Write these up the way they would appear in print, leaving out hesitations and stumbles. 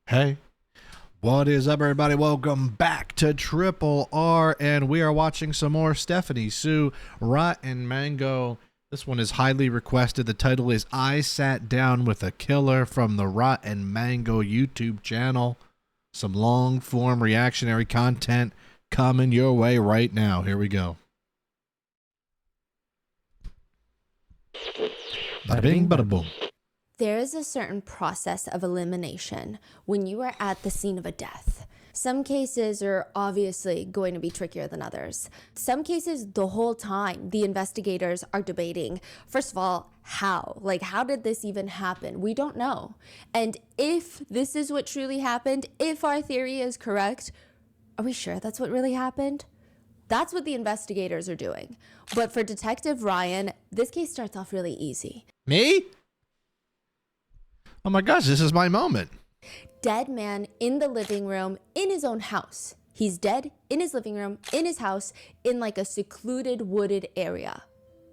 Hey, what is up, everybody? Welcome back to Triple R, and we are watching some more Stephanie Sue RottenMango. This one is highly requested. The title is I Sat Down with a Killer from the RottenMango YouTube channel. Some long-form reactionary content coming your way right now. Here we go. Bada bing, bada boom. There is a certain process of elimination when you are at the scene of a death. Some cases are obviously going to be trickier than others. Some cases, the whole time, the investigators are debating, first of all, how? Like, how did this even happen? We don't know. And if this is what truly happened, if our theory is correct, are we sure that's what really happened? That's what the investigators are doing. But for Detective Ryan, this case starts off really easy. Me? Oh my gosh, this is my moment. Dead man in the living room in his own house. He's dead in his living room, in his house, in like a secluded wooded area.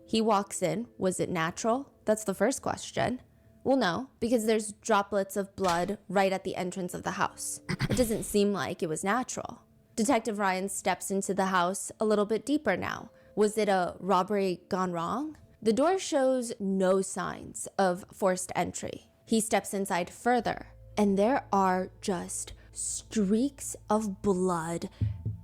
He walks in. Was it natural? That's the first question. Well, no, because there's droplets of blood right at the entrance of the house. It doesn't seem like it was natural. Detective Ryan steps into the house a little bit deeper now. Was it a robbery gone wrong? The door shows no signs of forced entry. He steps inside further, and there are just streaks of blood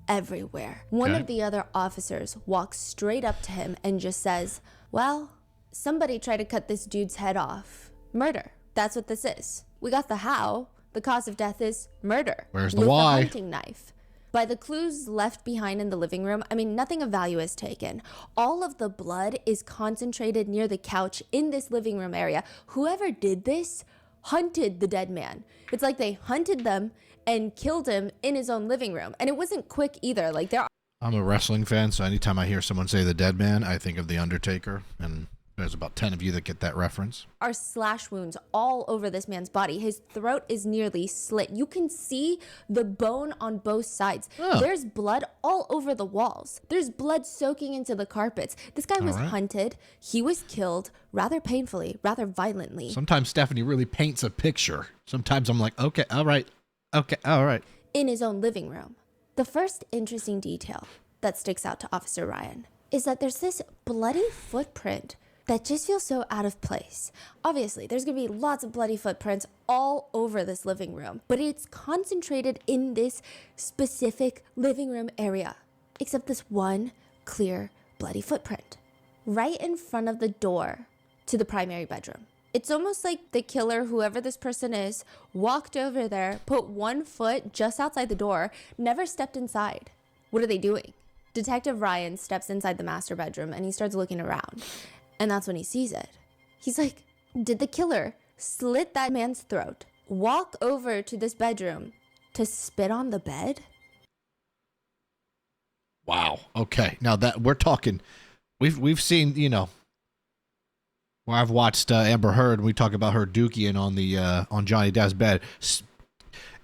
everywhere. One of the other officers walks straight up to him and just says, well, somebody tried to cut this dude's head off. Murder. That's what this is. We got the how. The cause of death is murder. Where's the with why? a hunting knife. By the clues left behind in the living room, I mean, nothing of value is taken. All of the blood is concentrated near the couch in this living room area. Whoever did this hunted the dead man. It's like they hunted them and killed him in his own living room. And it wasn't quick either. Like I'm a wrestling fan, so anytime I hear someone say the dead man, I think of The Undertaker, and there's about 10 of you that get that reference. Are slash wounds all over this man's body. His throat is nearly slit. You can see the bone on both sides. Oh. There's blood all over the walls. There's blood soaking into the carpets. This guy was hunted. He was killed rather painfully, rather violently. Sometimes Stephanie really paints a picture. Sometimes I'm like, okay, all right. Okay, all right. In his own living room. The first interesting detail that sticks out to Officer Ryan is that there's this bloody footprint that just feels so out of place. Obviously, there's gonna be lots of bloody footprints all over this living room, but it's concentrated in this specific living room area, except this one clear bloody footprint right in front of the door to the primary bedroom. It's almost like the killer, whoever this person is, walked over there, put one foot just outside the door, never stepped inside. What are they doing? Detective Ryan steps inside the master bedroom and he starts looking around. And that's when he sees it. He's like, did the killer slit that man's throat, walk over to this bedroom to spit on the bed? Wow. Okay. Now that we're talking, we've seen, you know, where I've watched Amber Heard, we talk about her dookie on the on Johnny Depp's bed,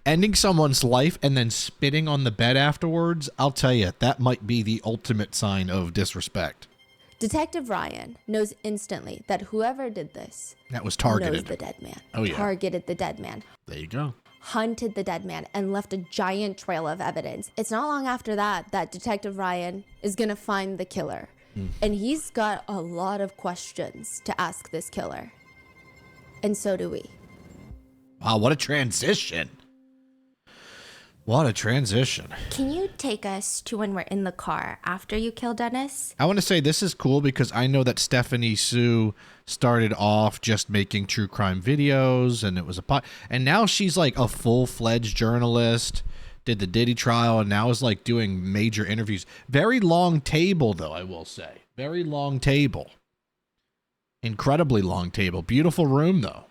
ending someone's life and then spitting on the bed afterwards. I'll tell you, that might be the ultimate sign of disrespect. Detective Ryan knows instantly that whoever did this that was targeted. Knows the dead man. Oh, yeah. Targeted the dead man. There you go. Hunted the dead man and left a giant trail of evidence. It's not long after that that Detective Ryan is going to find the killer. And he's got a lot of questions to ask this killer. And so do we. Wow, what a transition. What a transition. Can you take us to when we're in the car after you kill Dennis? I want to say this is cool because I know that Stephanie Sue started off just making true crime videos, and it was and now she's like a full-fledged journalist, did the Diddy trial, and now is like doing major interviews. Very long table, though, I will say. Very long table. Incredibly long table. Beautiful room, though.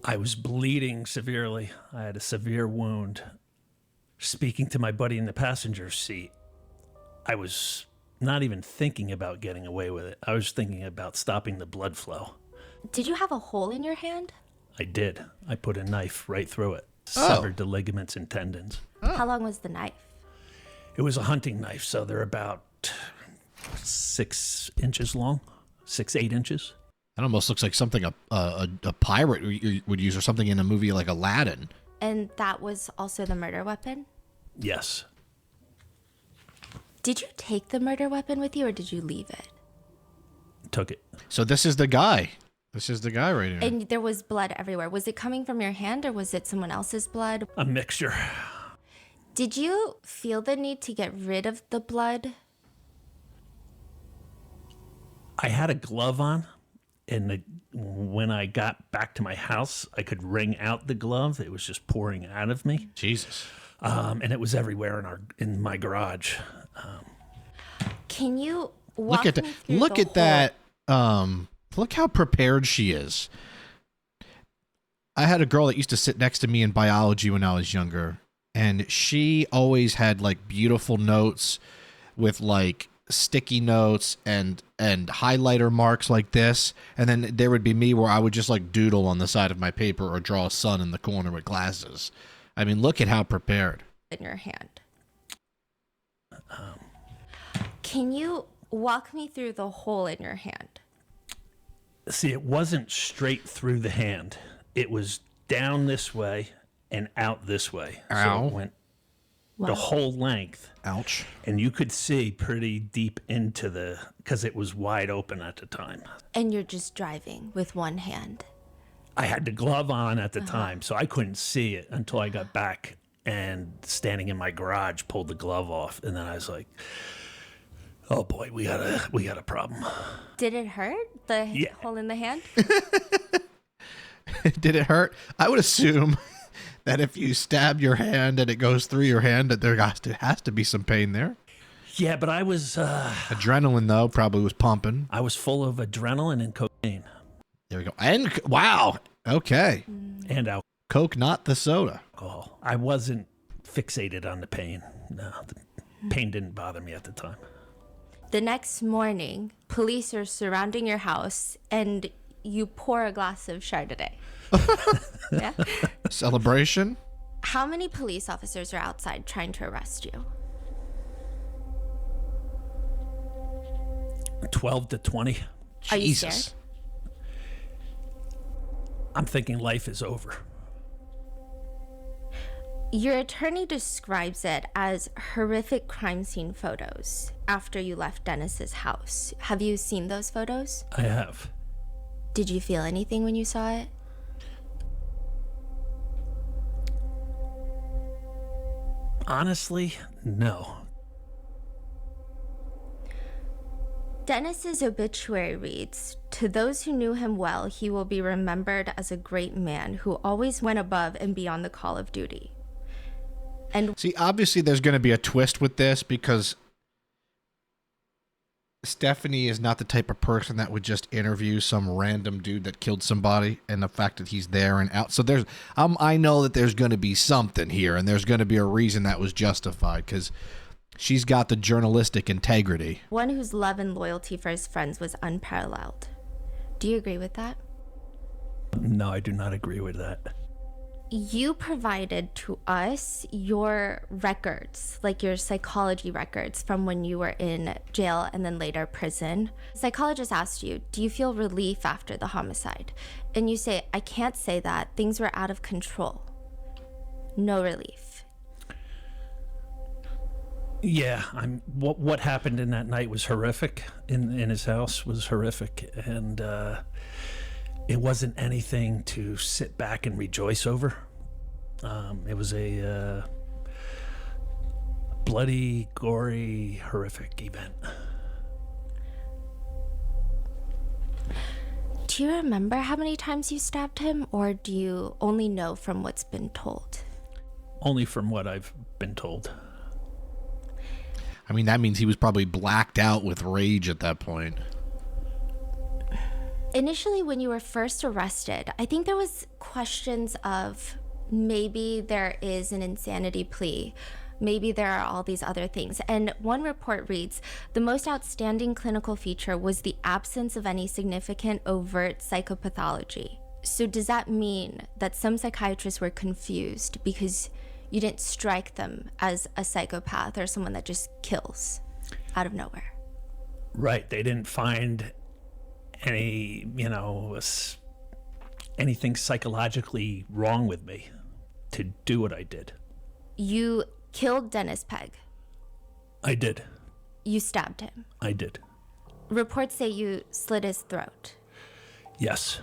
I was bleeding severely. I had a severe wound. Speaking to my buddy in the passenger seat, I was not even thinking about getting away with it. I was thinking about stopping the blood flow. Did you have a hole in your hand? I did. I put a knife right through it. Severed the ligaments and tendons. How long was the knife? It was a hunting knife, so they're about 6 inches long, 6, 8 inches. That almost looks like something a pirate would use, or something in a movie like Aladdin. And that was also the murder weapon? Yes. Did you take the murder weapon with you, or did you leave it? Took it. So this is the guy. This is the guy right here. And there was blood everywhere. Was it coming from your hand, or was it someone else's blood? A mixture. Did you feel the need to get rid of the blood? I had a glove on, and when I got back to my house, I could wring out the glove. It was just pouring out of me. Jesus. And it was everywhere in my garage. Can you walk Look at me that. through Look the at that. Look how prepared she is. I had a girl that used to sit next to me in biology when I was younger, and she always had like beautiful notes with like sticky notes and highlighter marks like this, and then there would be me where I would just like doodle on the side of my paper or draw a sun in the corner with glasses. I mean, look at how prepared. in your hand. Can you walk me through the hole in your hand? See, it wasn't straight through the hand. It was down this way and out this way. Ow. So it went the whole length. Ouch. And you could see pretty deep into because it was wide open at the time. And you're just driving with one hand. I had the glove on at the time, so I couldn't see it until I got back and standing in my garage, pulled the glove off. And then I was like, oh boy, we got a problem. Did it hurt? The hole in the hand? Did it hurt? I would assume that if you stab your hand and it goes through your hand, that there has to be some pain there. Yeah, but I was Adrenaline, though, probably was pumping. I was full of adrenaline and cocaine. There we go. And wow. Okay. And Coke, not the soda. alcohol. I wasn't fixated on the pain. No, the pain didn't bother me at the time. The next morning, police are surrounding your house and you pour a glass of Chardonnay. Yeah? Celebration? How many police officers are outside trying to arrest you? 12 to 20. Are you Jesus. scared? I'm thinking life is over. Your attorney describes it as horrific crime scene photos after you left Dennis's house. Have you seen those photos? I have. Did you feel anything when you saw it? Honestly, no. Dennis's obituary reads, "To those who knew him well, he will be remembered as a great man who always went above and beyond the call of duty." And See, obviously there's going to be a twist with this because Stephanie is not the type of person that would just interview some random dude that killed somebody, and the fact that he's there and out. So there's, I know that there's going to be something here, and there's going to be a reason that was justified because she's got the journalistic integrity. one whose love and loyalty for his friends was unparalleled. Do you agree with that? No, I do not agree with that. You provided to us your records, like your psychology records from when you were in jail and then later prison. Psychologist asked you, do you feel relief after the homicide? And you say, I can't say that. Things were out of control. No relief. Yeah, what happened in that night was horrific. In his house was horrific, and it wasn't anything to sit back and rejoice over. It was a bloody, gory, horrific event. Do you remember how many times you stabbed him, or do you only know from what's been told? Only from what I've been told. I mean, that means he was probably blacked out with rage at that point. Initially, when you were first arrested, I think there was questions of maybe there is an insanity plea. Maybe there are all these other things. And one report reads, the most outstanding clinical feature was the absence of any significant overt psychopathology. So does that mean that some psychiatrists were confused because you didn't strike them as a psychopath or someone that just kills out of nowhere? Right, they didn't find anything psychologically wrong with me to do what I did. You killed Dennis Pegg. I did. You stabbed him. I did. Reports say you slit his throat. Yes.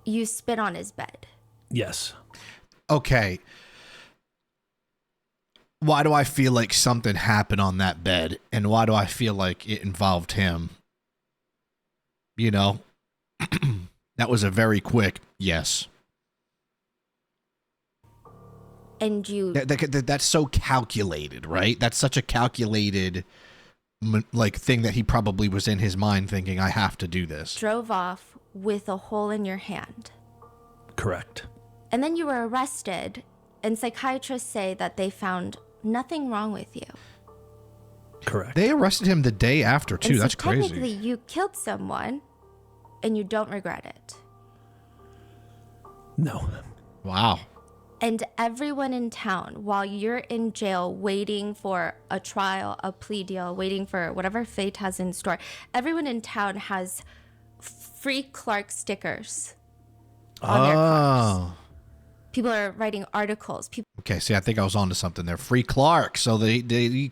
You spit on his bed. Yes. Okay. Why do I feel like something happened on that bed? And why do I feel like it involved him? You know? That was a very quick yes. And you... That's so calculated, right? That's such a calculated thing that he probably was in his mind thinking, I have to do this. Drove off with a hole in your hand. Correct. And then you were arrested, and psychiatrists say that they found nothing wrong with you. Correct. They arrested him the day after, too. And so that's crazy. Technically, you killed someone, and you don't regret it. No. Wow. And everyone in town, while you're in jail waiting for a trial, a plea deal, waiting for whatever fate has in store, everyone in town has free Clark stickers on their cars. People are writing articles. Okay, see, I think I was onto something there. Free Clark. So he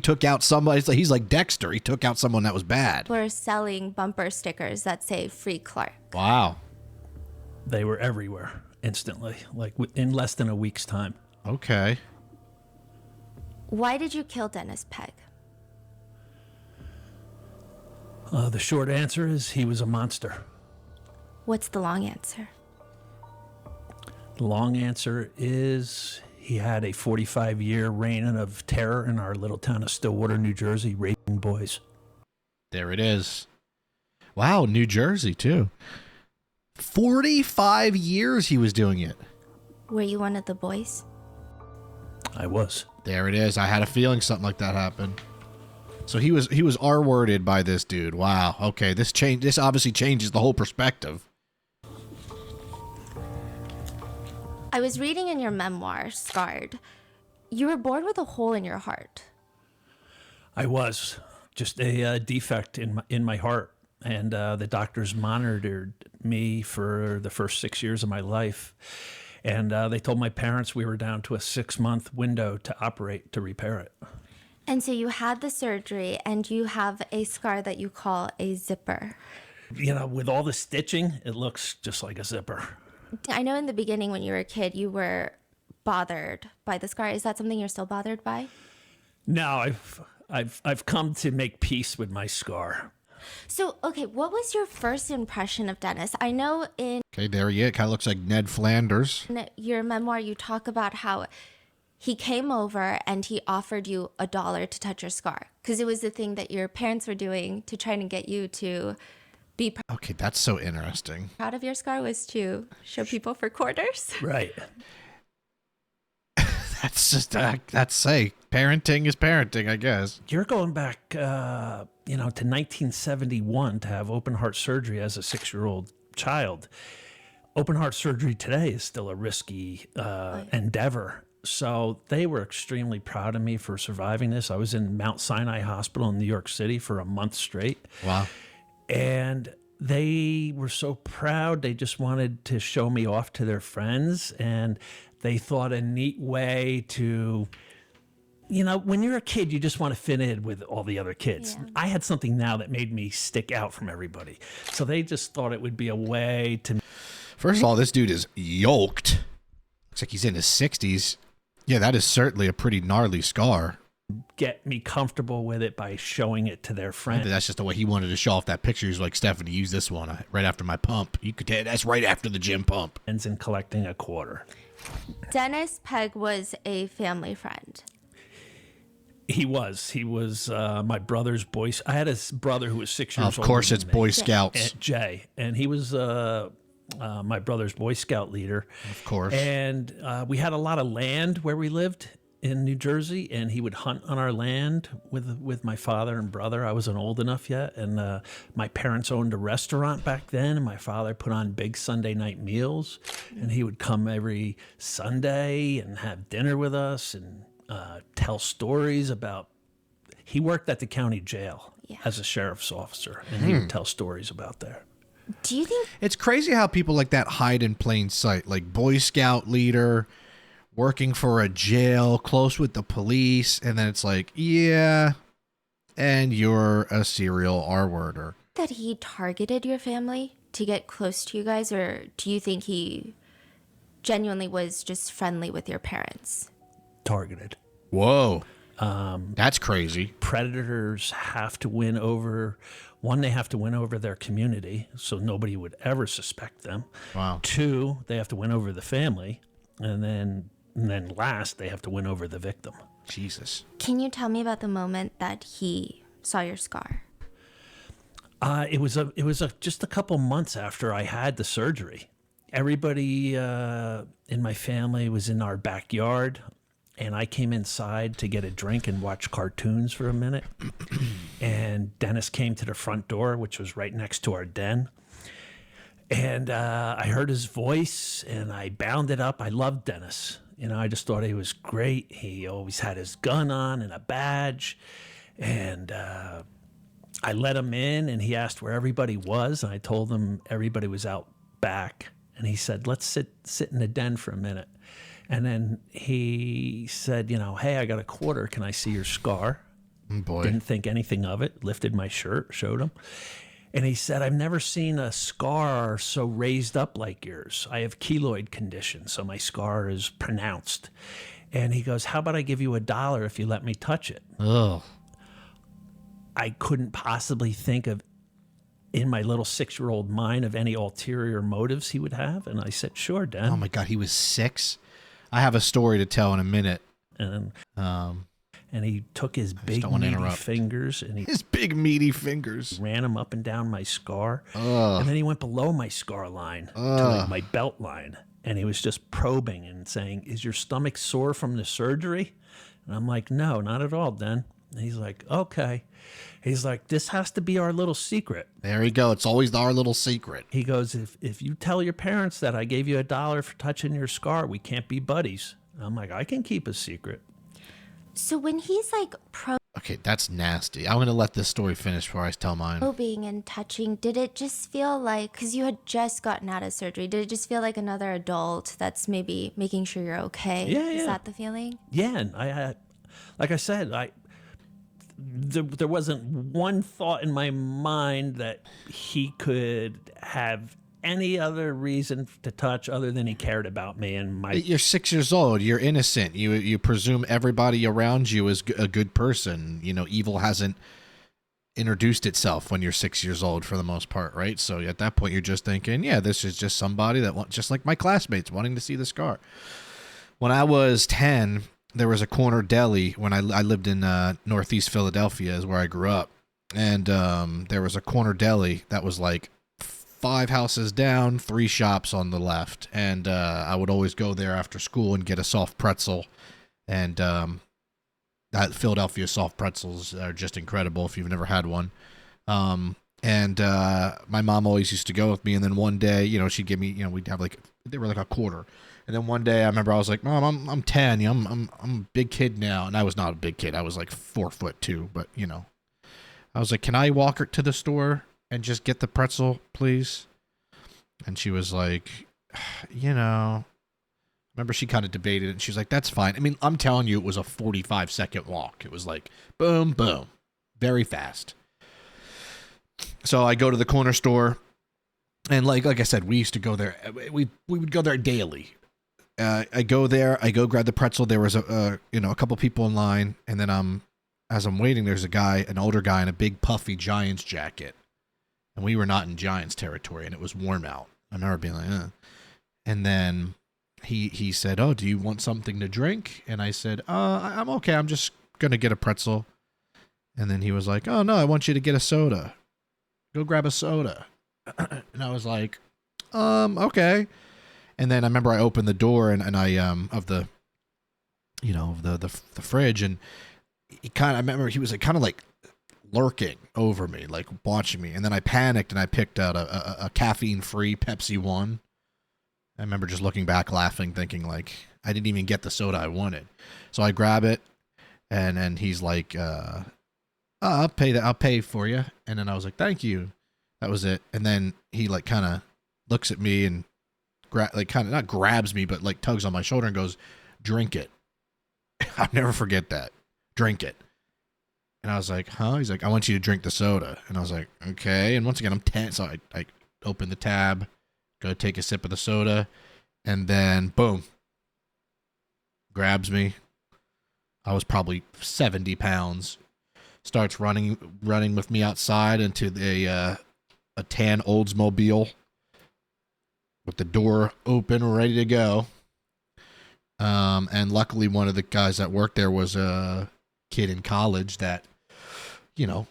took out somebody. He's like Dexter. He took out someone that was bad. People are selling bumper stickers that say Free Clark. Wow. They were everywhere instantly, like in less than a week's time. Okay. Why did you kill Dennis Pegg? The short answer is he was a monster. What's the long answer? The long answer is he had a 45-year reign of terror in our little town of Stillwater, New Jersey, raping boys. There it is. Wow, New Jersey, too. 45 years he was doing it. Were you one of the boys? I was. There it is. I had a feeling something like that happened. So he was R-worded by this dude. Wow. Okay, this obviously changes the whole perspective. I was reading in your memoir, Scarred. You were born with a hole in your heart. I was. Just a defect in my heart. And the doctors monitored me for the first 6 years of my life. And they told my parents we were down to a 6-month window to operate to repair it. And so you had the surgery, and you have a scar that you call a zipper. You know, with all the stitching, it looks just like a zipper. I know in the beginning when you were a kid, you were bothered by the scar. Is that something you're still bothered by? No, I've come to make peace with my scar. So, okay, what was your first impression of Dennis? I know in Okay, there he is. Kind of looks like Ned Flanders. your memoir, you talk about how he came over and he offered you $1 to touch your scar because it was the thing that your parents were doing to try and get you to be Okay, that's so interesting. proud of your scar was to show people for quarters. Right. That's just, parenting is parenting, I guess. You're going back, to 1971 to have open heart surgery as a 6-year-old child. Open heart surgery today is still a risky endeavor. So they were extremely proud of me for surviving this. I was in Mount Sinai Hospital in New York City for a month straight. Wow. And they were so proud. They just wanted to show me off to their friends. And they thought a neat way to, when you're a kid, you just want to fit in with all the other kids. Yeah. I had something now that made me stick out from everybody. So they just thought it would be a way to... First of all, this dude is yoked. Looks like he's in his 60s. Yeah, that is certainly a pretty gnarly scar. get me comfortable with it by showing it to their friends. That's just the way he wanted to show off that picture. He's like, Stephanie, use this one right after my pump. You could. That's right after the gym pump. And collecting a quarter. Dennis Pegg was a family friend. He was my brother's boy. I had a brother who was 6 years old. Of course, it's Boy Scouts. Jay, and he was my brother's Boy Scout leader. Of course. And we had a lot of land where we lived in New Jersey, and he would hunt on our land with my father and brother. I wasn't old enough yet, and my parents owned a restaurant back then, and my father put on big Sunday night meals, and he would come every Sunday and have dinner with us and tell stories about. He worked at the county jail as a sheriff's officer, and he would tell stories about there. Do you think It's crazy how people like that hide in plain sight, like Boy Scout leader, working for a jail, close with the police, and then it's like, yeah, and you're a serial R-worder. that he targeted your family to get close to you guys, or do you think he genuinely was just friendly with your parents? Targeted. Whoa. That's crazy. Predators have to win over, one, they have to win over their community so nobody would ever suspect them. Wow. Two, they have to win over the family. And then last, they have to win over the victim. Jesus. Can you tell me about the moment that he saw your scar? It was just a couple months after I had the surgery. Everybody in my family was in our backyard, and I came inside to get a drink and watch cartoons for a minute. And Dennis came to the front door, which was right next to our den. And I heard his voice, and I bounded up. I loved Dennis. You know, I just thought he was great. He always had his gun on and a badge. And I let him in, and he asked where everybody was. And I told him everybody was out back. And he said, let's sit in the den for a minute. And then he said, you know, hey, I got a quarter. Can I see your scar? Oh, boy. Didn't think anything of it. Lifted my shirt, showed him. And he said, I've never seen a scar so raised up like yours. I have keloid condition, so my scar is pronounced. And he goes, how about I give you $1 if you let me touch it? Oh. I couldn't possibly think of, in my little 6-year-old mind, of any ulterior motives he would have. And I said, sure, Dan. Oh, my God. He was 6? I have a story to tell in a minute. And he took his big don't wanna meaty interrupt. fingers and he His big, meaty fingers. ran them up and down my scar. Ugh. And then he went below my scar line to like my belt line. And he was just probing and saying, is your stomach sore from the surgery? And I'm like, no, not at all, Dan. And he's like, okay. He's like, this has to be our little secret. There you go. It's always our little secret. He goes, if you tell your parents that I gave you $1 for touching your scar, we can't be buddies. And I'm like, I can keep a secret. So when he's like Okay, that's nasty. I'm going to let this story finish before I tell mine. probing and touching, did it just feel like, because you had just gotten out of surgery, did it just feel like another adult that's maybe making sure you're okay? Yeah, Is yeah. that the feeling? Yeah, and I had, like I said, there wasn't one thought in my mind that he could have any other reason to touch other than he cared about me and my. You're 6 years old. You're innocent. You presume everybody around you is a good person. You know, evil hasn't introduced itself when you're 6 years old for the most part, right? So at that point, you're just thinking, yeah, this is just somebody that just like my classmates wanting to see the scar. When I was 10, there was a corner deli when I lived in Northeast Philadelphia is where I grew up. And there was a corner deli that was like 5 houses down, 3 shops on the left. And I would always go there after school and get a soft pretzel. And that Philadelphia soft pretzels are just incredible if you've never had one. And my mom always used to go with me. And then one day, you know, she'd give me, you know, we'd have like, they were like a quarter. And then one day I remember I was like, Mom, I'm 10. You know, I'm a big kid now. And I was not a big kid. I was like 4'2", but you know, I was like, can I walk her to the store and just get the pretzel, please? And she was like, you know, remember she kind of debated it and she's like, that's fine. I mean, I'm telling you, it was a 45-second walk. It was like, boom, boom, very fast. So I go to the corner store and like I said, we used to go there. We would go there daily. I go there, I go grab the pretzel. There was a couple people in line. And then as I'm waiting, there's a guy, an older guy in a big puffy Giants jacket. And we were not in Giants territory and it was warm out. I remember being like, And then he said, oh, do you want something to drink? And I said, I'm okay. I'm just going to get a pretzel. And then he was like, oh, no, I want you to get a soda. Go grab a soda. And I was like, okay. And then I remember I opened the door and I, of the, you know, the fridge. And I remember he was like, kind of like lurking over me, like watching me. And then I panicked and I picked out a caffeine-free Pepsi One. I remember just looking back, laughing, thinking like, I didn't even get the soda I wanted. So I grab it and he's like, I'll pay for you. And then I was like, thank you. That was it. And then he like kind of looks at me and like kind of not grabs me, but like tugs on my shoulder and goes, "Drink it." I'll never forget that. Drink it. And I was like, huh? He's like, "I want you to drink the soda." And I was like, okay. And once again, I'm tense. So I open the tab, go take a sip of the soda, and then boom, grabs me. I was probably 70 pounds. Starts running with me outside into a tan Oldsmobile with the door open, ready to go. And luckily, one of the guys that worked there was a kid in college that, you know,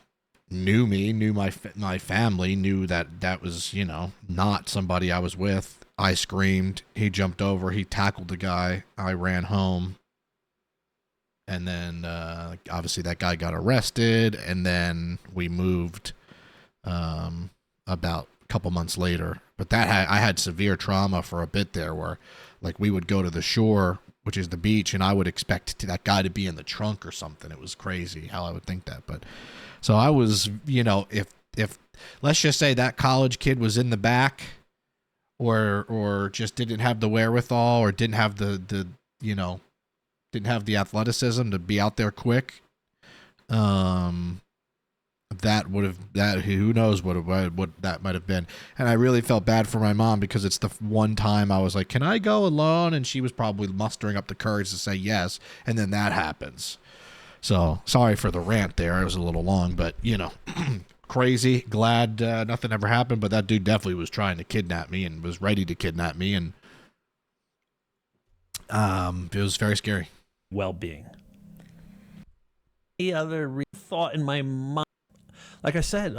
knew me, knew my family, knew that was, you know, not somebody I was with. I screamed. He jumped over. He tackled the guy. I ran home. And then, obviously, that guy got arrested. And then we moved about a couple months later. But I had severe trauma for a bit there where, like, we would go to the shore, which is the beach, and I would expect that guy to be in the trunk or something. It was crazy how I would think that. But so I was, you know, if let's just say that college kid was in the back or just didn't have the wherewithal or didn't have the you know, didn't have the athleticism to be out there quick, that would have, that who knows what that might have been. And I really felt bad for my mom because it's the one time I was like, "Can I go alone?" And she was probably mustering up the courage to say yes, and then that happens. So sorry for the rant there. It was a little long, but you know, crazy. Glad nothing ever happened, but that dude definitely was trying to kidnap me and was ready to kidnap me, and it was very scary. Well-being. Any other thought in my mind? Like I said,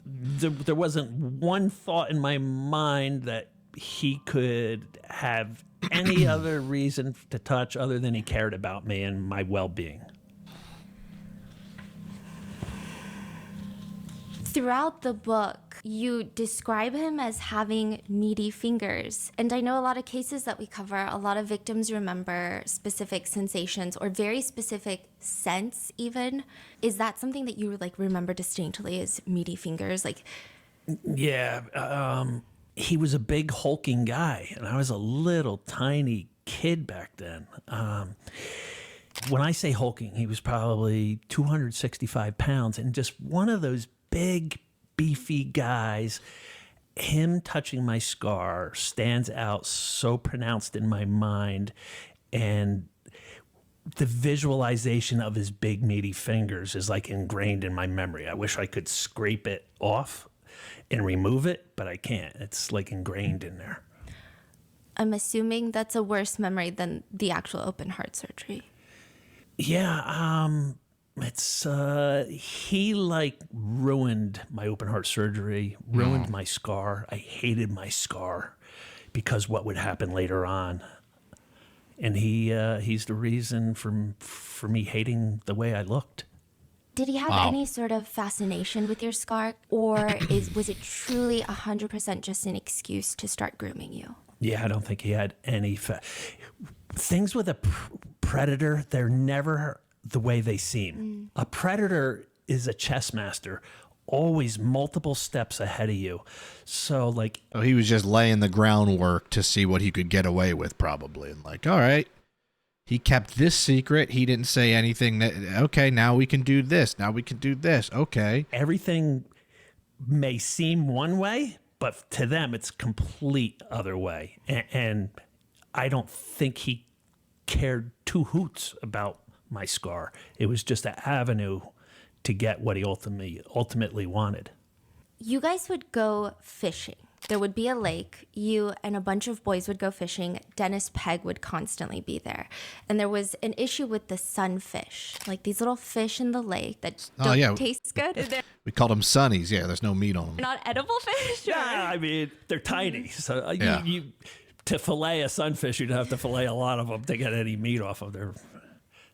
there wasn't one thought in my mind that he could have any other reason to touch other than he cared about me and my well-being. Throughout the book, you describe him as having meaty fingers. And I know a lot of cases that we cover, a lot of victims remember specific sensations or very specific scents even. Is that something that you like remember distinctly as meaty fingers? Like, yeah, he was a big hulking guy, and I was a little tiny kid back then. When I say hulking, he was probably 265 pounds and just one of those big, beefy guys. Him touching my scar stands out so pronounced in my mind, and the visualization of his big, meaty fingers is like ingrained in my memory. I wish I could scrape it off and remove it, but I can't. It's like ingrained in there. I'm assuming that's a worse memory than the actual open heart surgery. Yeah, it's he like ruined my open heart surgery, ruined my scar. I hated my scar because what would happen later on. And he's the reason for me hating the way I looked. Did he have any sort of fascination with your scar, or was it truly 100% just an excuse to start grooming you? Yeah, I don't think he had any things with a predator. They're never the way they seem. A predator is a chess master, always multiple steps ahead of you. So like, Oh, he was just laying the groundwork to see what he could get away with, probably. And like, all right, he kept this secret. He didn't say anything that, okay, now we can do this. Now we can do this. Okay. everything may seem one way, but to them it's complete other way. And I don't think he cared two hoots about my scar. It was just an avenue to get what he ultimately wanted. You guys would go fishing. There would be a lake. You and a bunch of boys would go fishing. Dennis Pegg would constantly be there. And there was an issue with the sunfish, like these little fish in the lake that don't taste good. They're We called them sunnies. Yeah, there's no meat on them. not edible fish? Or? Yeah, I mean, they're tiny. So you to fillet a sunfish, you'd have to fillet a lot of them to get any meat off of their.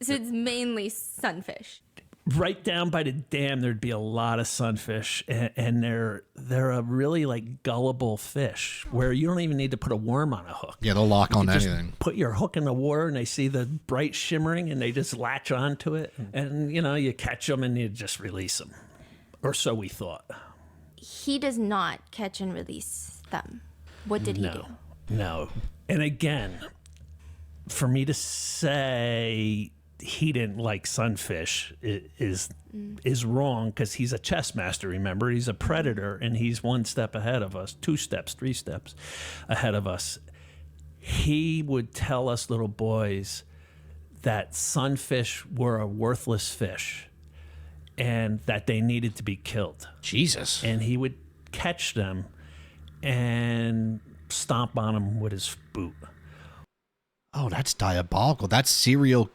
So it's mainly sunfish. Right down by the dam, there'd be a lot of sunfish, and they're a really like gullible fish where you don't even need to put a worm on a hook. Yeah, they'll lock on Just anything. put your hook in the water, and they see the bright shimmering, and they just latch onto it. And you catch them, and you just release them, or so we thought. he does not catch and release them. What did he do? No. And again, for me to say he didn't like sunfish is wrong, because he's a chess master, remember? He's a predator, and he's one step ahead of us, 2 steps, 3 steps ahead of us. He would tell us little boys that sunfish were a worthless fish and that they needed to be killed. Jesus. And he would catch them and stomp on them with his boot. Oh, that's diabolical. That's serial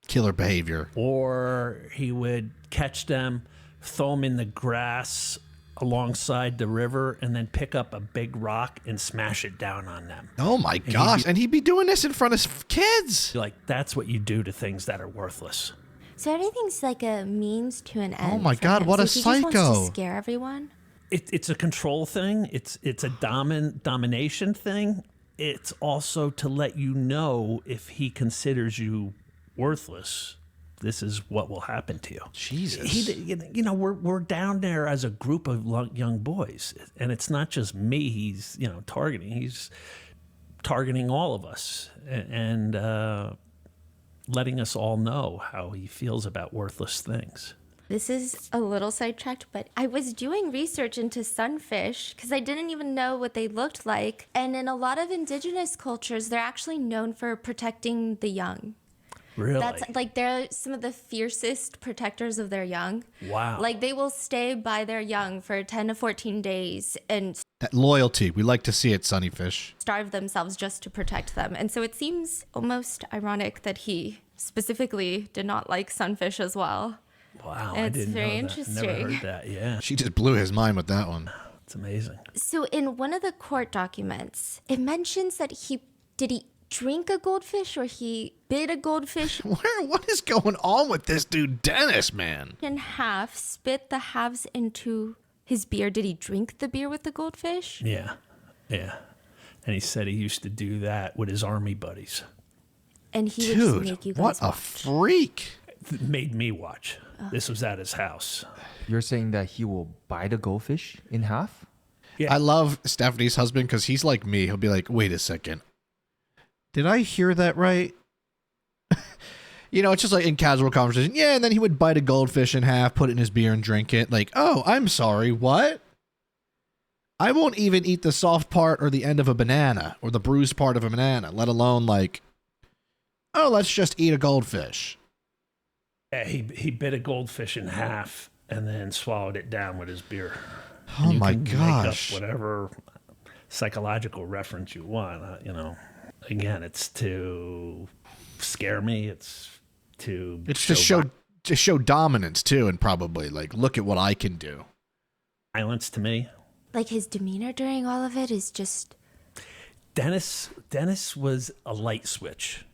killer behavior. Or he would catch them, throw them in the grass alongside the river, and then pick up a big rock and smash it down on them. Oh my gosh. And he'd be doing this in front of kids. Like, that's what you do to things that are worthless. So everything's like a means to an end. Oh my for God, him. what So a he just wants psycho. to scare everyone. It's a control thing. It's a domination thing. It's also to let you know, if he considers you worthless, this is what will happen to you. Jesus. We're down there as a group of young boys, and it's not just me he's targeting. He's targeting all of us, and letting us all know how he feels about worthless things. This is a little sidetracked, but I was doing research into sunfish because I didn't even know what they looked like. And in a lot of indigenous cultures, they're actually known for protecting the young. Really? That's like, they're some of the fiercest protectors of their young. Wow. Like, they will stay by their young for 10 to 14 days and That loyalty. We like to see it, Sunnyfish. starve themselves just to protect them. And so it seems almost ironic that he specifically did not like sunfish as well. Wow, It's I didn't very know that. interesting. Never heard that. Yeah, She just blew his mind with that one. it's amazing. So in one of the court documents, it mentions that he drink a goldfish or he bit a goldfish What is going on with this dude, Dennis, man? in half, spit the halves into his beer. Did he drink the beer with the goldfish? Yeah. And he said he used to do that with his army buddies. And he would just Dude, make you guys what a watch. It freak. made me watch. This was at his house. You're saying that he will bite a goldfish in half? Yeah. I love Stephanie's husband because he's like me. He'll be like, wait a second. Did I hear that right? It's just like in casual conversation. Yeah, and then he would bite a goldfish in half, put it in his beer and drink it. Like, oh, I'm sorry, what? I won't even eat the soft part or the end of a banana or the bruised part of a banana, let alone like, oh, let's just eat a goldfish. Yeah, he bit a goldfish in half and then swallowed it down with his beer. Oh And you my can gosh. Make up whatever psychological reference you want. Again, it's to scare me. It's to show dominance too, and probably like, look at what I can do. violence to me. Like, his demeanor during all of it is just... Dennis was a light switch.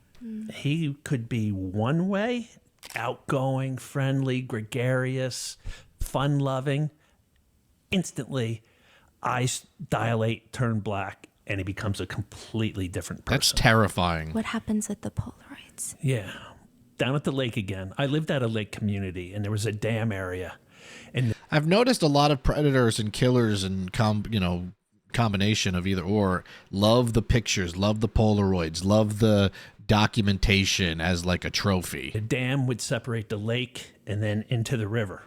He could be one way, outgoing, friendly, gregarious, fun-loving. Instantly, eyes dilate, turn black, and he becomes a completely different person. That's terrifying. What happens with the Polaroids? Yeah. Down at the lake again. I lived at a lake community, and there was a dam area. And I've noticed a lot of predators and killers and combination of either or love the pictures, love the Polaroids, love the documentation as like a trophy. the dam would separate the lake and then into the river.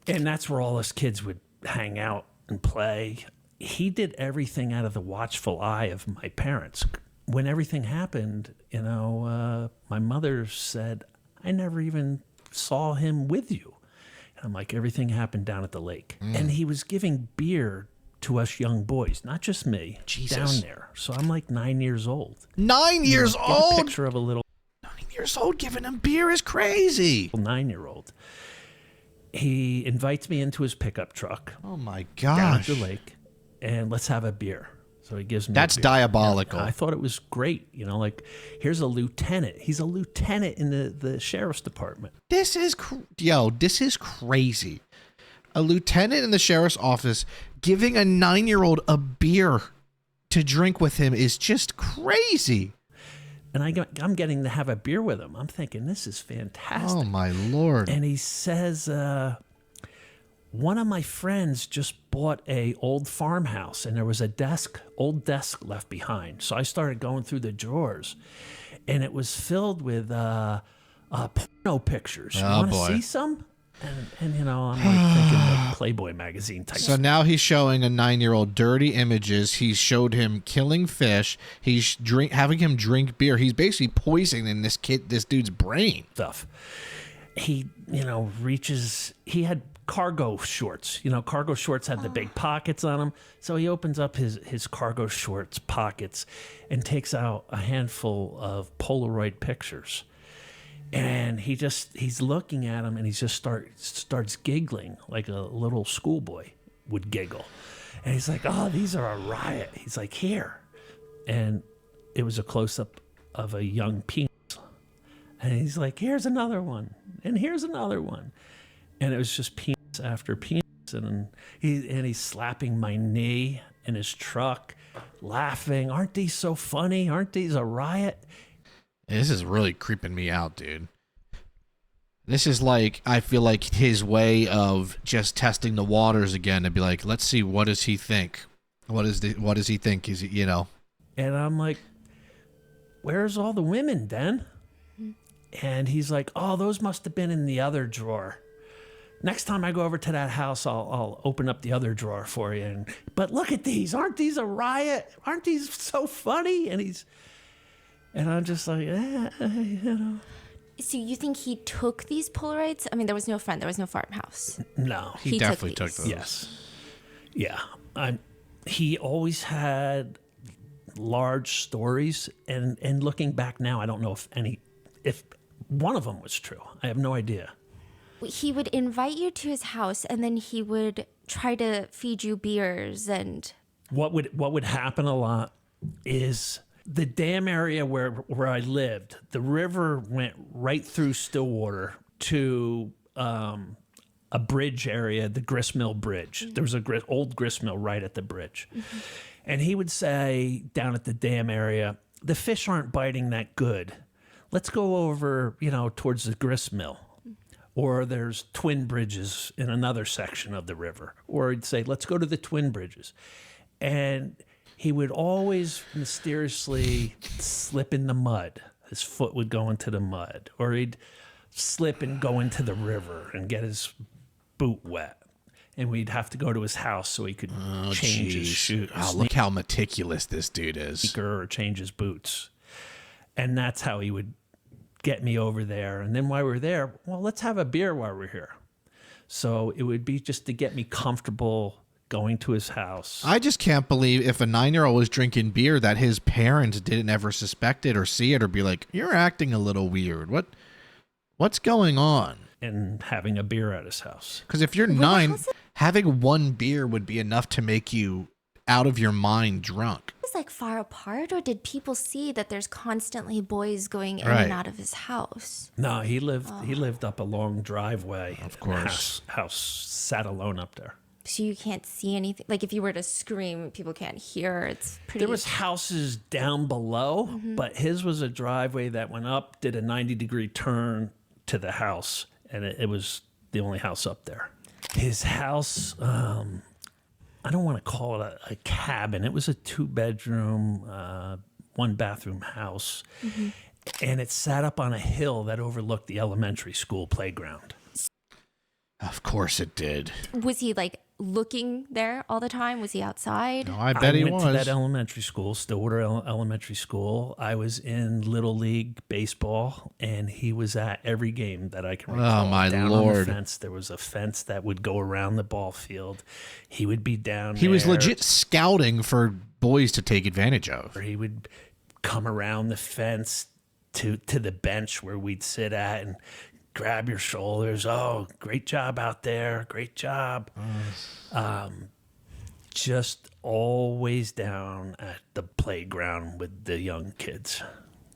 And that's where all us kids would hang out and play. He did everything out of the watchful eye of my parents. When everything happened, my mother said, I never even saw him with you. And I'm like, everything happened down at the lake. And he was giving beer to us young boys, not just me, Jesus. down there. So I'm like 9 years old. 9 years Get a old? picture of a little 9 years old giving him beer is crazy. 9-year-old. He invites me into his pickup truck Oh my down at gosh. the lake, and let's have a beer. So he gives me. That's a beer. diabolical. I thought it was great. Here's a lieutenant. He's a lieutenant in the sheriff's department. This is crazy. A lieutenant in the sheriff's office giving a 9-year-old a beer to drink with him is just crazy. And I'm getting to have a beer with him. I'm thinking, this is fantastic. Oh my Lord. And he says, one of my friends just bought a old farmhouse, and there was a old desk left behind. So I started going through the drawers, and it was filled with porno pictures. You want to see some? And I'm like thinking like Playboy magazine type. So now he's showing a 9-year-old dirty images. He showed him killing fish. He's having him drink beer. He's basically poisoning this dude's brain. Stuff. He, reaches. He had cargo shorts. Cargo shorts had the big pockets on them. So he opens up his cargo shorts pockets and takes out a handful of Polaroid pictures. And he's looking at him, and he just starts giggling like a little schoolboy would giggle. And he's like, "Oh, these are a riot." He's like, "Here." And it was a close-up of a young penis. And he's like, "Here's another one, and here's another one." And it was just penis after penis. And he's slapping my knee in his truck, laughing. "Aren't these so funny? Aren't these a riot?" This is really creeping me out, dude. This is like, I feel like his way of just testing the waters again to be like, let's see, what does he think? What does he think? Is he, And I'm like, "Where's all the women, Den?" And he's like, "Oh, those must have been in the other drawer. Next time I go over to that house, I'll open up the other drawer for you. But look at these. Aren't these a riot? Aren't these so funny?" And I'm just like, So you think he took these Polaroids? I mean, there was no friend. There was no farmhouse. No. He definitely took those. Yes. Yeah. He always had large stories. And looking back now, I don't know if one of them was true. I have no idea. He would invite you to his house, and then he would try to feed you beers. And what would happen a lot is the dam area where I lived, the river went right through Stillwater to a bridge area, the Gristmill Bridge. Mm-hmm. There was a old gristmill right at the bridge. Mm-hmm. And he would say down at the dam area, "The fish aren't biting that good. Let's go over, towards the gristmill." Or there's twin bridges in another section of the river. Or he'd say, "Let's go to the twin bridges." And he would always mysteriously slip in the mud. His foot would go into the mud. Or he'd slip and go into the river and get his boot wet. And we'd have to go to his house so he could change his shoes. Oh, look how meticulous this dude is. Or change his boots. And that's how he would get me over there. And then while we're there, well, let's have a beer while we're here. So it would be just to get me comfortable going to his house. I just can't believe if a 9-year-old was drinking beer that his parents didn't ever suspect it or see it or be like, "You're acting a little weird. What's going on?" And having a beer at his house. Because if you're 9, having one beer would be enough to make you out of your mind drunk. Was like far apart, or did people see that there's constantly boys going in Right. and out of his house? No, he lived up a long driveway. Of course. House sat alone up there. So you can't see anything. Like if you were to scream, people can't hear. It's pretty. There was houses down below, but his was a driveway that went up, did a 90-degree turn to the house, and it was the only house up there. His house, I don't want to call it a cabin. It was a 2-bedroom, 1-bathroom house, and it sat up on a hill that overlooked the elementary school playground. Of course it did. Was he like looking there all the time? Was he outside? No, I bet he went was. to that elementary school, Stillwater Elementary School. I was in Little League baseball, and he was at every game that I can recall. Oh, my down Lord. On the fence, there was a fence that would go around the ball field. He would be down He was there. legit scouting for boys to take advantage of. Or he would come around the fence to the bench where we'd sit at and grab your shoulders. "Oh, great job out there. Great job." Just always down at the playground with the young kids.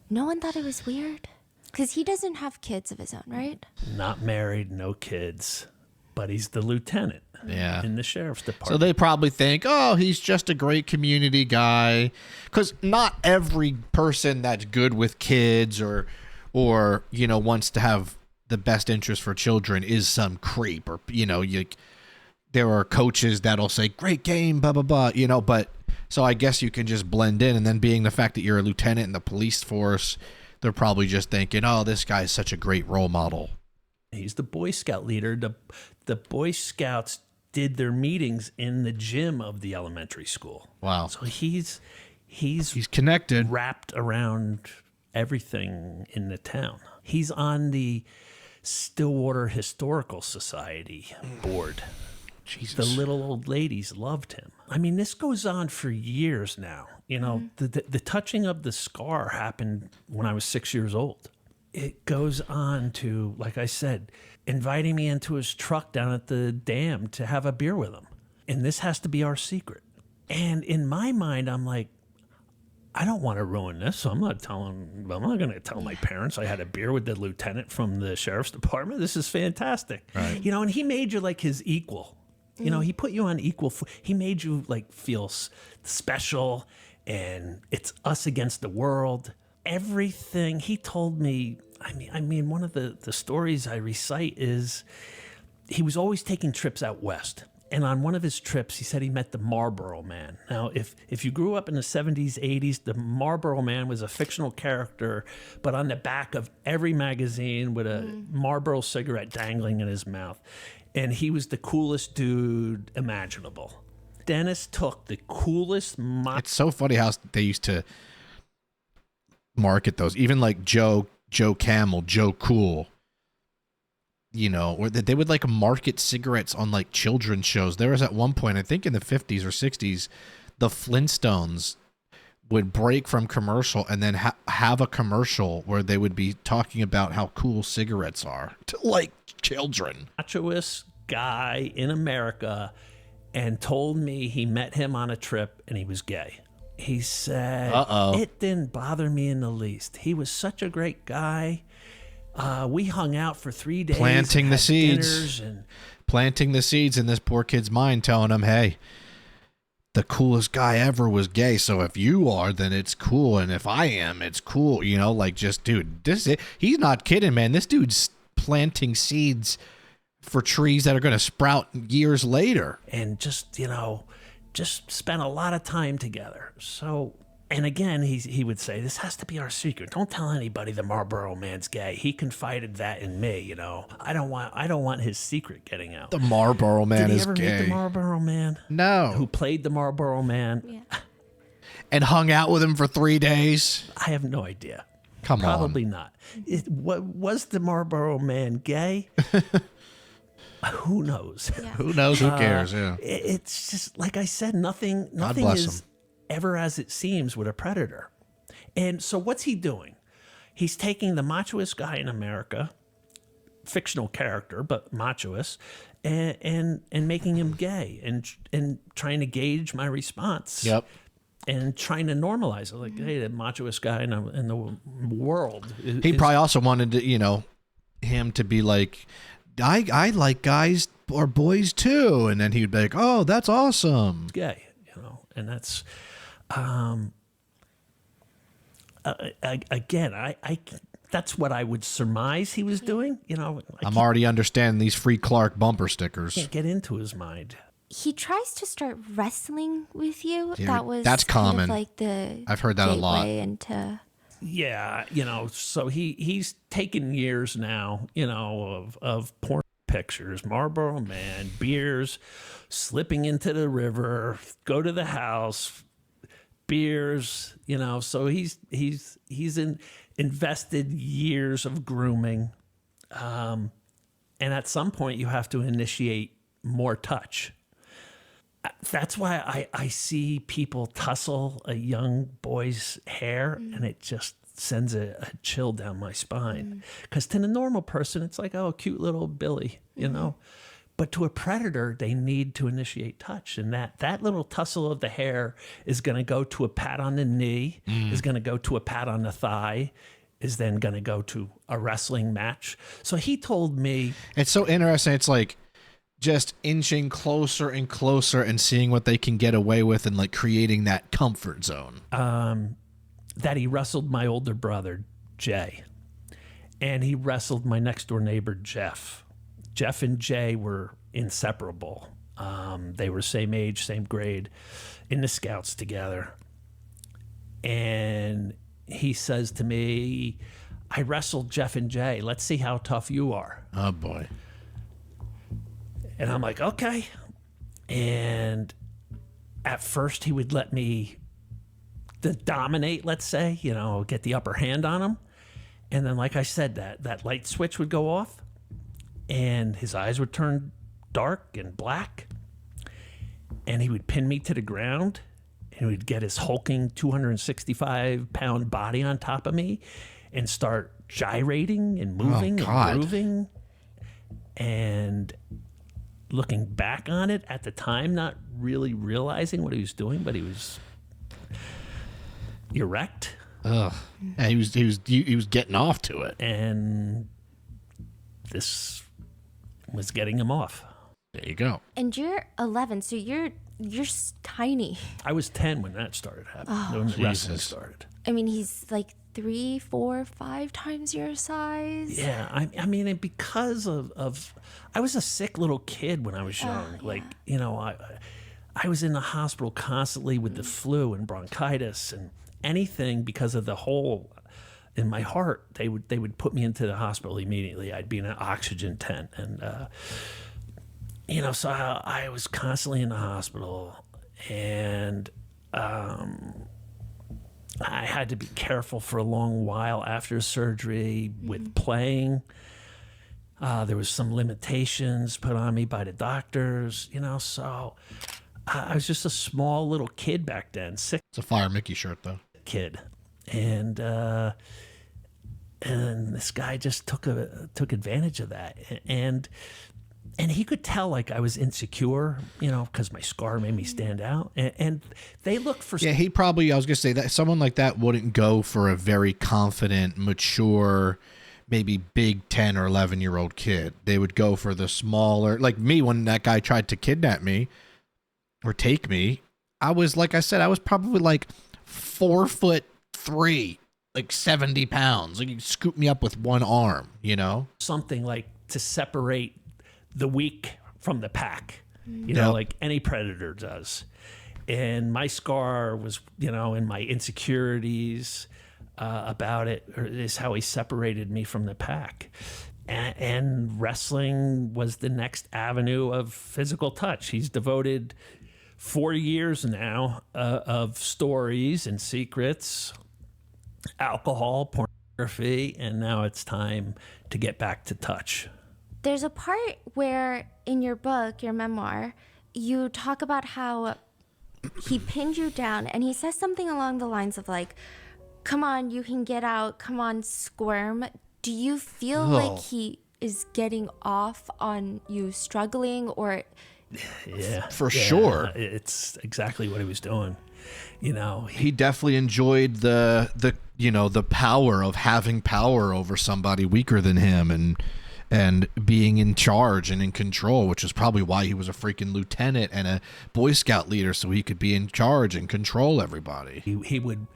No one thought it was weird? Because he doesn't have kids of his own, right? Not married, no kids, but he's the lieutenant in the sheriff's department. So they probably think, "Oh, he's just a great community guy." Because not every person that's good with kids or wants to have the best interest for children is some creep or, there are coaches that'll say, great game, blah, blah, blah, you know, but so I guess you can just blend in. And then being the fact that you're a lieutenant in the police force, they're probably just thinking, oh, this guy's such a great role model. He's the Boy Scout leader. The Boy Scouts did their meetings in the gym of the elementary school. Wow. So he's connected, wrapped around everything in the town. He's on the Stillwater Historical Society board. Jesus. The little old ladies loved him. I mean, this goes on for years now. You know, the touching of the scar happened when I was 6 years old. It goes on to, like I said, inviting me into his truck down at the dam to have a beer with him. And this has to be our secret. And in my mind, I'm like, I don't want to ruin this, so I'm not going to tell my parents I had a beer with the lieutenant from the sheriff's department. This is fantastic. Right. You know, and he made you like his equal. You know, he put you on equal. He made you like feel special, and it's us against the world. Everything he told me. I mean, one of the stories I recite is he was always taking trips out west. And on one of his trips, he said he met the Marlboro Man. Now, if you grew up in the 70s, 80s, the Marlboro Man was a fictional character, but on the back of every magazine with a Marlboro cigarette dangling in his mouth. And he was the coolest dude imaginable. Dennis took the coolest... It's so funny how they used to market those. Even like Joe Camel, Joe Cool. You know, or they would like market cigarettes on like children's shows. There was at one point, I think in the 50s or 60s, the Flintstones would break from commercial and then have a commercial where they would be talking about how cool cigarettes are to like children. Machoist guy in America, and told me he met him on a trip and he was gay. He said, It didn't bother me in the least. He was such a great guy. We hung out for 3 days. Planting the seeds. Planting the seeds in this poor kid's mind, telling him, hey, the coolest guy ever was gay, so if you are, then it's cool, and if I am, it's cool. You know, like, just, dude, he's not kidding, man. This dude's planting seeds for trees that are going to sprout years later. And just, you know, just spent a lot of time together. So... And again, he would say, this has to be our secret. Don't tell anybody the Marlboro Man's gay. He confided that in me, you know. I don't want his secret getting out. The Marlboro Man is gay. Did he ever meet the Marlboro Man? No. Who played the Marlboro Man? Yeah. And hung out with him for 3 days? I have no idea. Come on. Probably not. Was the Marlboro Man gay? Who knows? Yeah. Who knows? Who cares? Yeah. It's just, like I said, nothing bless is... him. ever as it seems with a predator. And so what's he doing? He's taking the machoist guy in America, fictional character, but machoist, and making him gay and trying to gauge my response. Yep. And trying to normalize it. Like, hey, the machoist guy in the world. He probably also wanted to, you know, him to be like, I like guys or boys too. And then he'd be like, oh, that's awesome. Gay, you know, and that's... again, I that's what I would surmise he was doing. You know, I'm already understanding these Free Clark bumper stickers. Can't get into his mind. He tries to start wrestling with you. Dude, that's common. Kind of like the I've heard that a lot. Into... Yeah, you know, so he's taken years now, you know, of porn pictures, Marlboro Man, beers, slipping into the river, go to the house, beers, you know. So he's invested years of grooming, and at some point you have to initiate more touch. That's why I see people tussle a young boy's hair, and it just sends a chill down my spine. Because to the normal person, it's like, oh, cute little Billy, you know. But to a predator, they need to initiate touch. And that little tussle of the hair is going to go to a pat on the knee, is going to go to a pat on the thigh, is then going to go to a wrestling match. So he told me... It's so interesting. It's like just inching closer and closer and seeing what they can get away with and like creating that comfort zone. That he wrestled my older brother, Jay. And he wrestled my next door neighbor, Jeff. Jeff and Jay were inseparable. They were same age, same grade, in the Scouts together. And he says to me, I wrestled Jeff and Jay. Let's see how tough you are. Oh, boy. And I'm like, okay. And at first he would let me dominate, let's say, get the upper hand on him. And then, like I said, that light switch would go off and his eyes would turn dark and black. And he would pin me to the ground and he would get his hulking 265-pound body on top of me and start gyrating and moving and grooving. And looking back on it at the time, not really realizing what he was doing, but he was erect. Ugh. And he was getting off to it. And this was getting him off. There you go. And you're 11, so you're tiny. I was 10 when that started happening. When the wrestling started. I mean, he's like 3, 4, 5 times your size. Yeah, I mean, and because of I was a sick little kid when I was young. Like, I was in the hospital constantly with the flu and bronchitis and anything because of the hole in my heart. They would put me into the hospital immediately. I'd be in an oxygen tent, and so I was constantly in the hospital, and I had to be careful for a long while after surgery with playing. There was some limitations put on me by the doctors, so I was just a small little kid back then, sick It's a Fire Mickey shirt, though. kid. And this guy just took advantage of that. And he could tell, like, I was insecure, because my scar made me stand out. And they looked for... Yeah, he probably, I was going to say, that someone like that wouldn't go for a very confident, mature, maybe big 10 or 11-year-old kid. They would go for the smaller... Like me, when that guy tried to kidnap me or take me, I was, like I said, I was probably like 4'3", like 70 pounds. Like, you scoop me up with one arm, something like to separate the weak from the pack, Yep. like any predator does. And my scar was, and my insecurities about it is how he separated me from the pack. And wrestling was the next avenue of physical touch. He's devoted 4 years now of stories and secrets, alcohol, pornography, and now it's time to get back to touch. There's a part where in your book, your memoir, you talk about how he pinned you down and he says something along the lines of like, come on, you can get out. Come on, squirm. Do you feel like he is getting off on you struggling, or... Yeah, For sure. It's exactly what he was doing. He definitely enjoyed the power of having power over somebody weaker than him and being in charge and in control, which is probably why he was a freaking lieutenant and a Boy Scout leader, so he could be in charge and control everybody. He would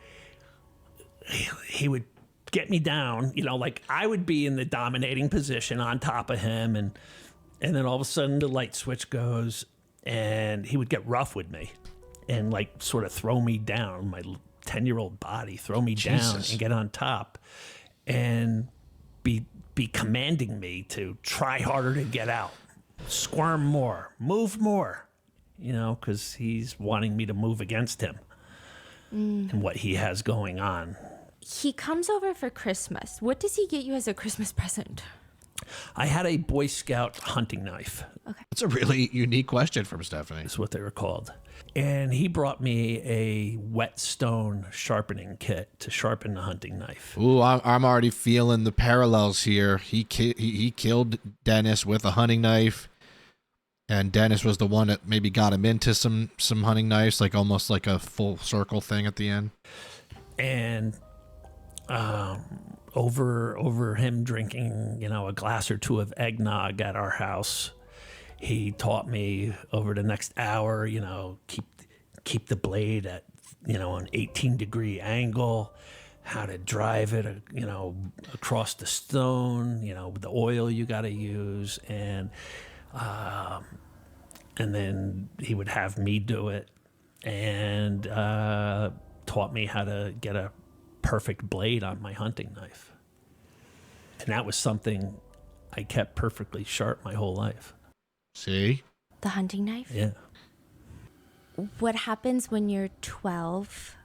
get me down, like I would be in the dominating position on top of him, and then all of a sudden the light switch goes and he would get rough with me and like sort of throw me down, my 10-year-old body, throw me down and get on top and be commanding me to try harder to get out, squirm more, move more, because he's wanting me to move against him and what he has going on. He comes over for Christmas. What does he get you as a Christmas present? I had a Boy Scout hunting knife. Okay. That's a really unique question from Stephanie. That's what they were called. And he brought me a whetstone sharpening kit to sharpen the hunting knife. Ooh, I'm already feeling the parallels here. He killed Dennis with a hunting knife, and Dennis was the one that maybe got him into some hunting knives, like almost like a full circle thing at the end. And over him drinking, a glass or two of eggnog at our house, he taught me over the next hour, keep the blade at, an 18-degree angle, how to drive it, across the stone, the oil you got to use. And And then he would have me do it, and taught me how to get a perfect blade on my hunting knife. And that was something I kept perfectly sharp my whole life. See? The hunting knife? Yeah. What happens when you're 12,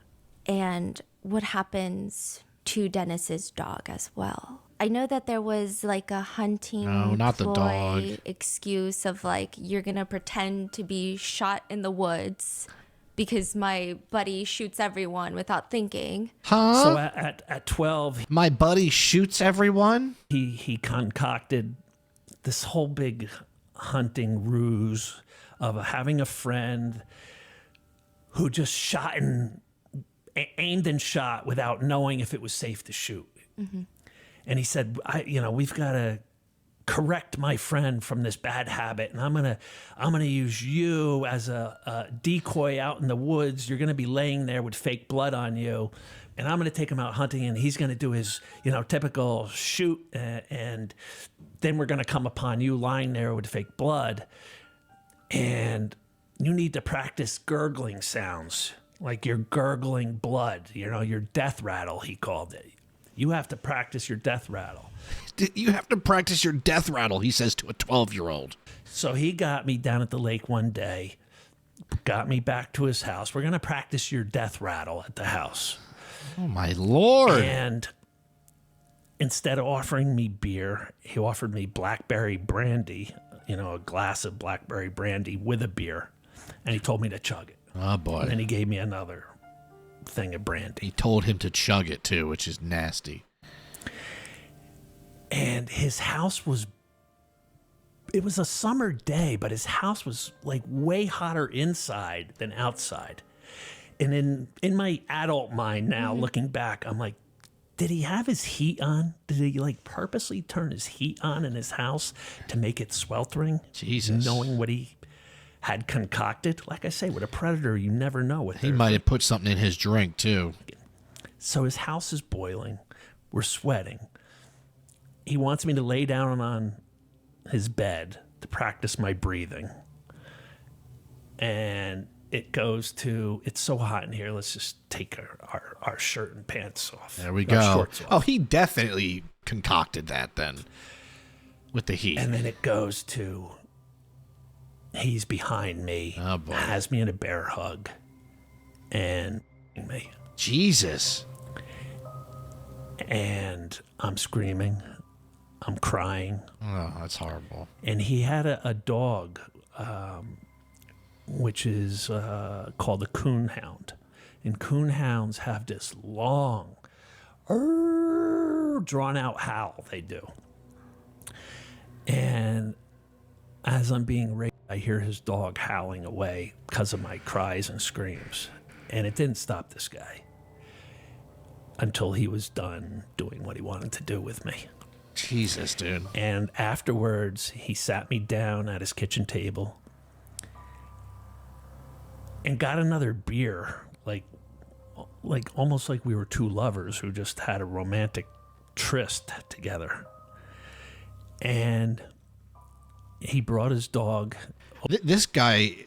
and what happens to Dennis's dog as well? I know that there was like a hunting No, not the dog. excuse of like, you're going to pretend to be shot in the woods because my buddy shoots everyone without thinking. Huh? So at 12, My buddy shoots everyone? he concocted this whole big hunting ruse of having a friend who just shot and aimed and shot without knowing if it was safe to shoot. Mm-hmm. And he said, we've got to correct my friend from this bad habit, and I'm gonna use you as a decoy out in the woods. You're gonna be laying there with fake blood on you, and I'm gonna take him out hunting, and he's gonna do his typical shoot, and then we're gonna come upon you lying there with fake blood, and you need to practice gurgling sounds, like you're gurgling blood. Your death rattle, he called it. You have to practice your death rattle. You have to practice your death rattle, he says to a 12-year-old. So he got me down at the lake one day, got me back to his house. We're going to practice your death rattle at the house. Oh, my Lord. And instead of offering me beer, he offered me blackberry brandy, a glass of blackberry brandy with a beer. And he told me to chug it. Oh, boy. And then he gave me another thing of brandy. He told him to chug it, too, which is nasty. And his house it was a summer day, but his house was like way hotter inside than outside. And in my adult mind now, looking back, I'm like, did he have his heat on? Did he like purposely turn his heat on in his house to make it sweltering? Jesus. Knowing what he had concocted? Like I say, with a predator, you never know what He might have put something in his drink, too. So his house is boiling. We're sweating. He wants me to lay down on his bed to practice my breathing. And it goes to, it's so hot in here, let's just take our shirt and pants off. There we Our go. shorts off. Oh, he definitely concocted that then with the heat. And then it goes to, he's behind me, Oh, boy. has me in a bear hug, and me. Jesus. And I'm screaming. I'm crying. Oh, that's horrible. And he had a dog, which is called a coonhound. And coonhounds have this long, drawn-out howl they do. And as I'm being raped, I hear his dog howling away because of my cries and screams. And it didn't stop this guy until he was done doing what he wanted to do with me. Jesus, dude. And afterwards, he sat me down at his kitchen table and got another beer, like almost like we were two lovers who just had a romantic tryst together. And he brought his dog. This guy,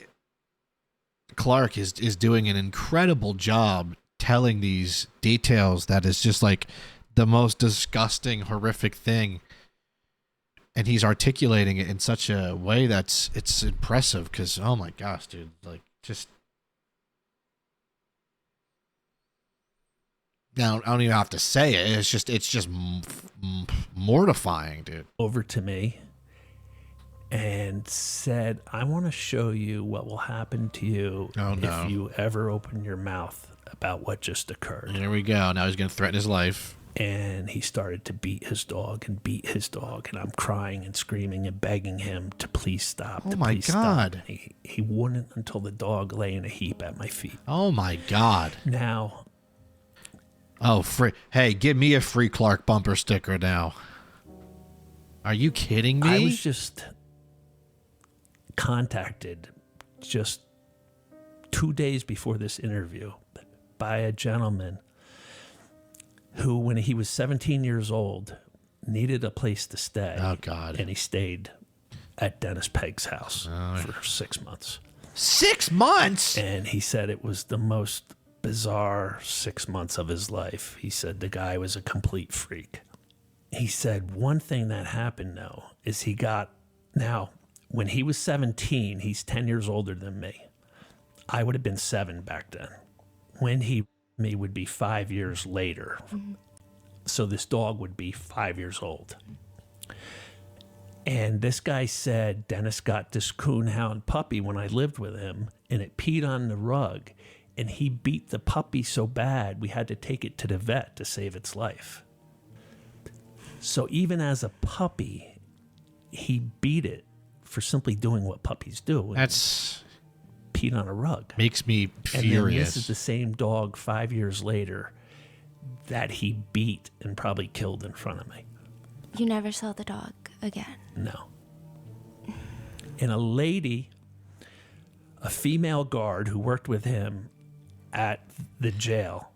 Clark, is doing an incredible job telling these details that is just like the most disgusting, horrific thing. And he's articulating it in such a way it's impressive because, oh my gosh, dude, like just... Now, I don't even have to say it. It's just mortifying, dude. Over to me and said, I want to show you what will happen to you if you ever open your mouth about what just occurred. Here we go. Now he's going to threaten his life. And he started to beat his dog. And I'm crying and screaming and begging him to please stop. Oh, my God. Stop. He wouldn't until the dog lay in a heap at my feet. Oh, my God. Now... Oh, free. Hey, give me a free Clark bumper sticker now. Are you kidding me? I was just contacted just 2 days before this interview by a gentleman who, when he was 17 years old, needed a place to stay. Oh, God. And he stayed at Dennis Pegg's house for 6 months. 6 months? And he said it was the most bizarre 6 months of his life. He said the guy was a complete freak. He said one thing that happened, though, is now, when he was 17, he's 10 years older than me. I would have been 7 back then. When he me would be 5 years later. Mm-hmm. So this dog would be 5 years old. And this guy said Dennis got this coonhound puppy when I lived with him, and it peed on the rug, and he beat the puppy so bad we had to take it to the vet to save its life. So even as a puppy, he beat it for simply doing what puppies do. That's peed on a rug. Makes me furious. And then this is the same dog 5 years later that he beat and probably killed in front of me. You never saw the dog again? No. And a lady, a female guard who worked with him at the jail,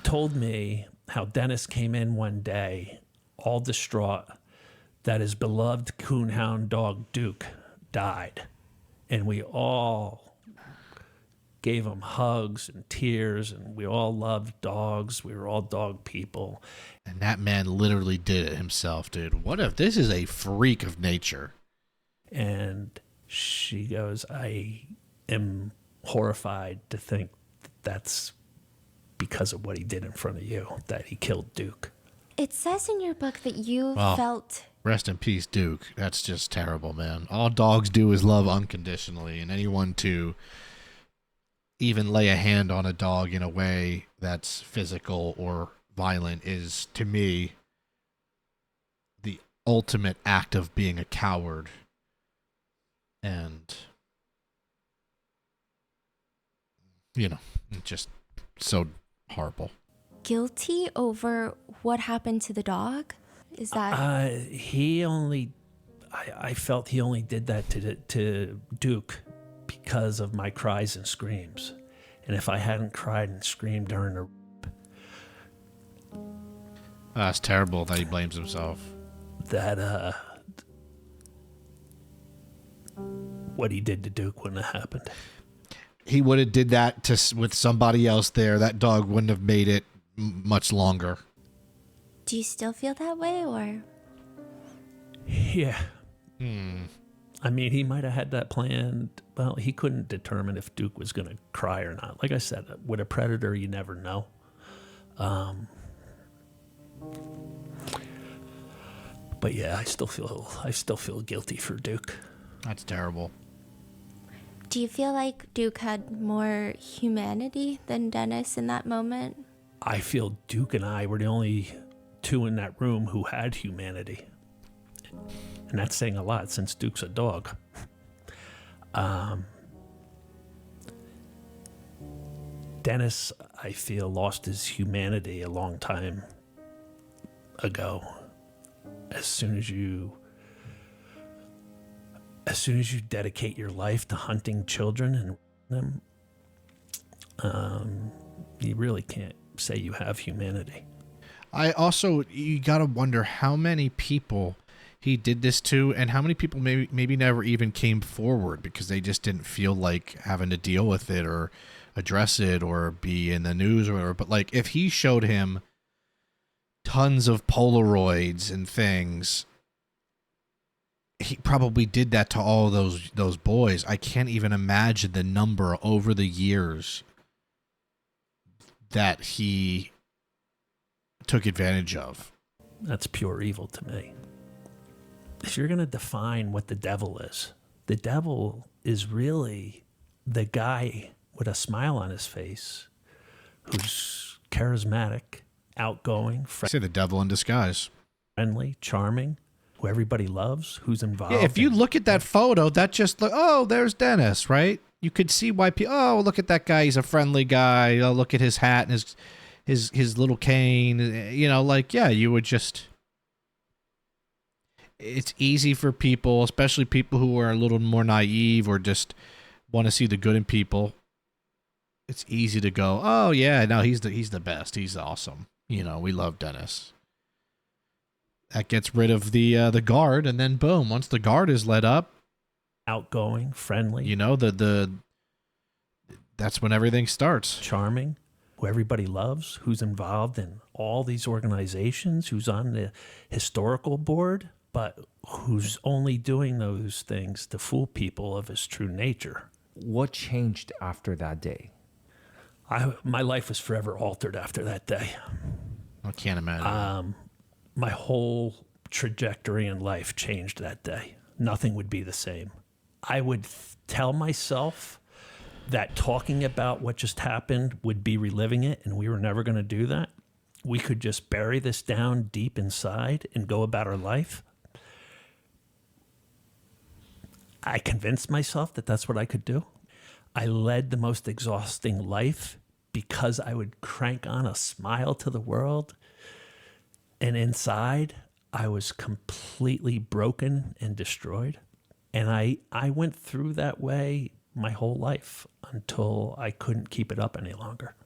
told me how Dennis came in one day, all distraught, that his beloved coonhound dog, Duke, died. And we all gave him hugs and tears, and we all loved dogs. We were all dog people. And that man literally did it himself, dude. What if this is a freak of nature? And she goes, I am horrified to think that's because of what he did in front of you, that he killed Duke. It says in your book that you felt... Rest in peace, Duke. That's just terrible, man. All dogs do is love unconditionally, and anyone to even lay a hand on a dog in a way that's physical or violent is, to me, the ultimate act of being a coward. And, you know, just so horrible. Guilty over what happened to the dog? Is that... I felt he only did that to Duke because of my cries and screams. And if I hadn't cried and screamed during the... That's terrible that he blames himself. That, what he did to Duke wouldn't have happened. He would have did that with somebody else there. That dog wouldn't have made it much longer. Do you still feel that way, or? Yeah. I mean, he might have had that planned. Well, he couldn't determine if Duke was going to cry or not. Like I said, with a predator, you never know. But yeah, I still feel guilty for Duke. That's terrible. Do you feel like Duke had more humanity than Dennis in that moment? I feel Duke and I were the only two in that room who had humanity. And that's saying a lot since Duke's a dog. Dennis, I feel, lost his humanity a long time ago. As soon as you dedicate your life to hunting children and them, you really can't say you have humanity. You gotta wonder how many people he did this to, and how many people maybe never even came forward because they just didn't feel like having to deal with it or address it or be in the news or whatever. But like, if he showed him tons of Polaroids and things, he probably did that to all those boys. I can't even imagine the number over the years that he took advantage of. That's pure evil to me. If you're going to define what the devil is really the guy with a smile on his face who's charismatic, outgoing, say the devil in disguise. Friendly, charming, who everybody loves, who's involved. Yeah, if you look at that photo, that just there's Dennis, right? You could see why people, look at that guy, he's a friendly guy. Oh, look at his hat and his little cane. You would just... It's easy for people, especially people who are a little more naive or just want to see the good in people. It's easy to go, oh yeah, no, he's the best. He's awesome. We love Dennis. That gets rid of the guard, and then boom, once the guard is let up, Outgoing, friendly, you know, that's when everything starts. charming, who everybody loves, who's involved in all these organizations, who's on the historical board, but who's only doing those things to fool people of his true nature. What changed after that day? My life was forever altered after that day. I can't imagine. My whole trajectory in life changed that day. Nothing would be the same. I would tell myself that talking about what just happened would be reliving it, and we were never going to do that. We could just bury this down deep inside and go about our life. I convinced myself that that's what I could do. I led the most exhausting life because I would crank on a smile to the world. And inside, I was completely broken and destroyed. And I went through that way my whole life until I couldn't keep it up any longer.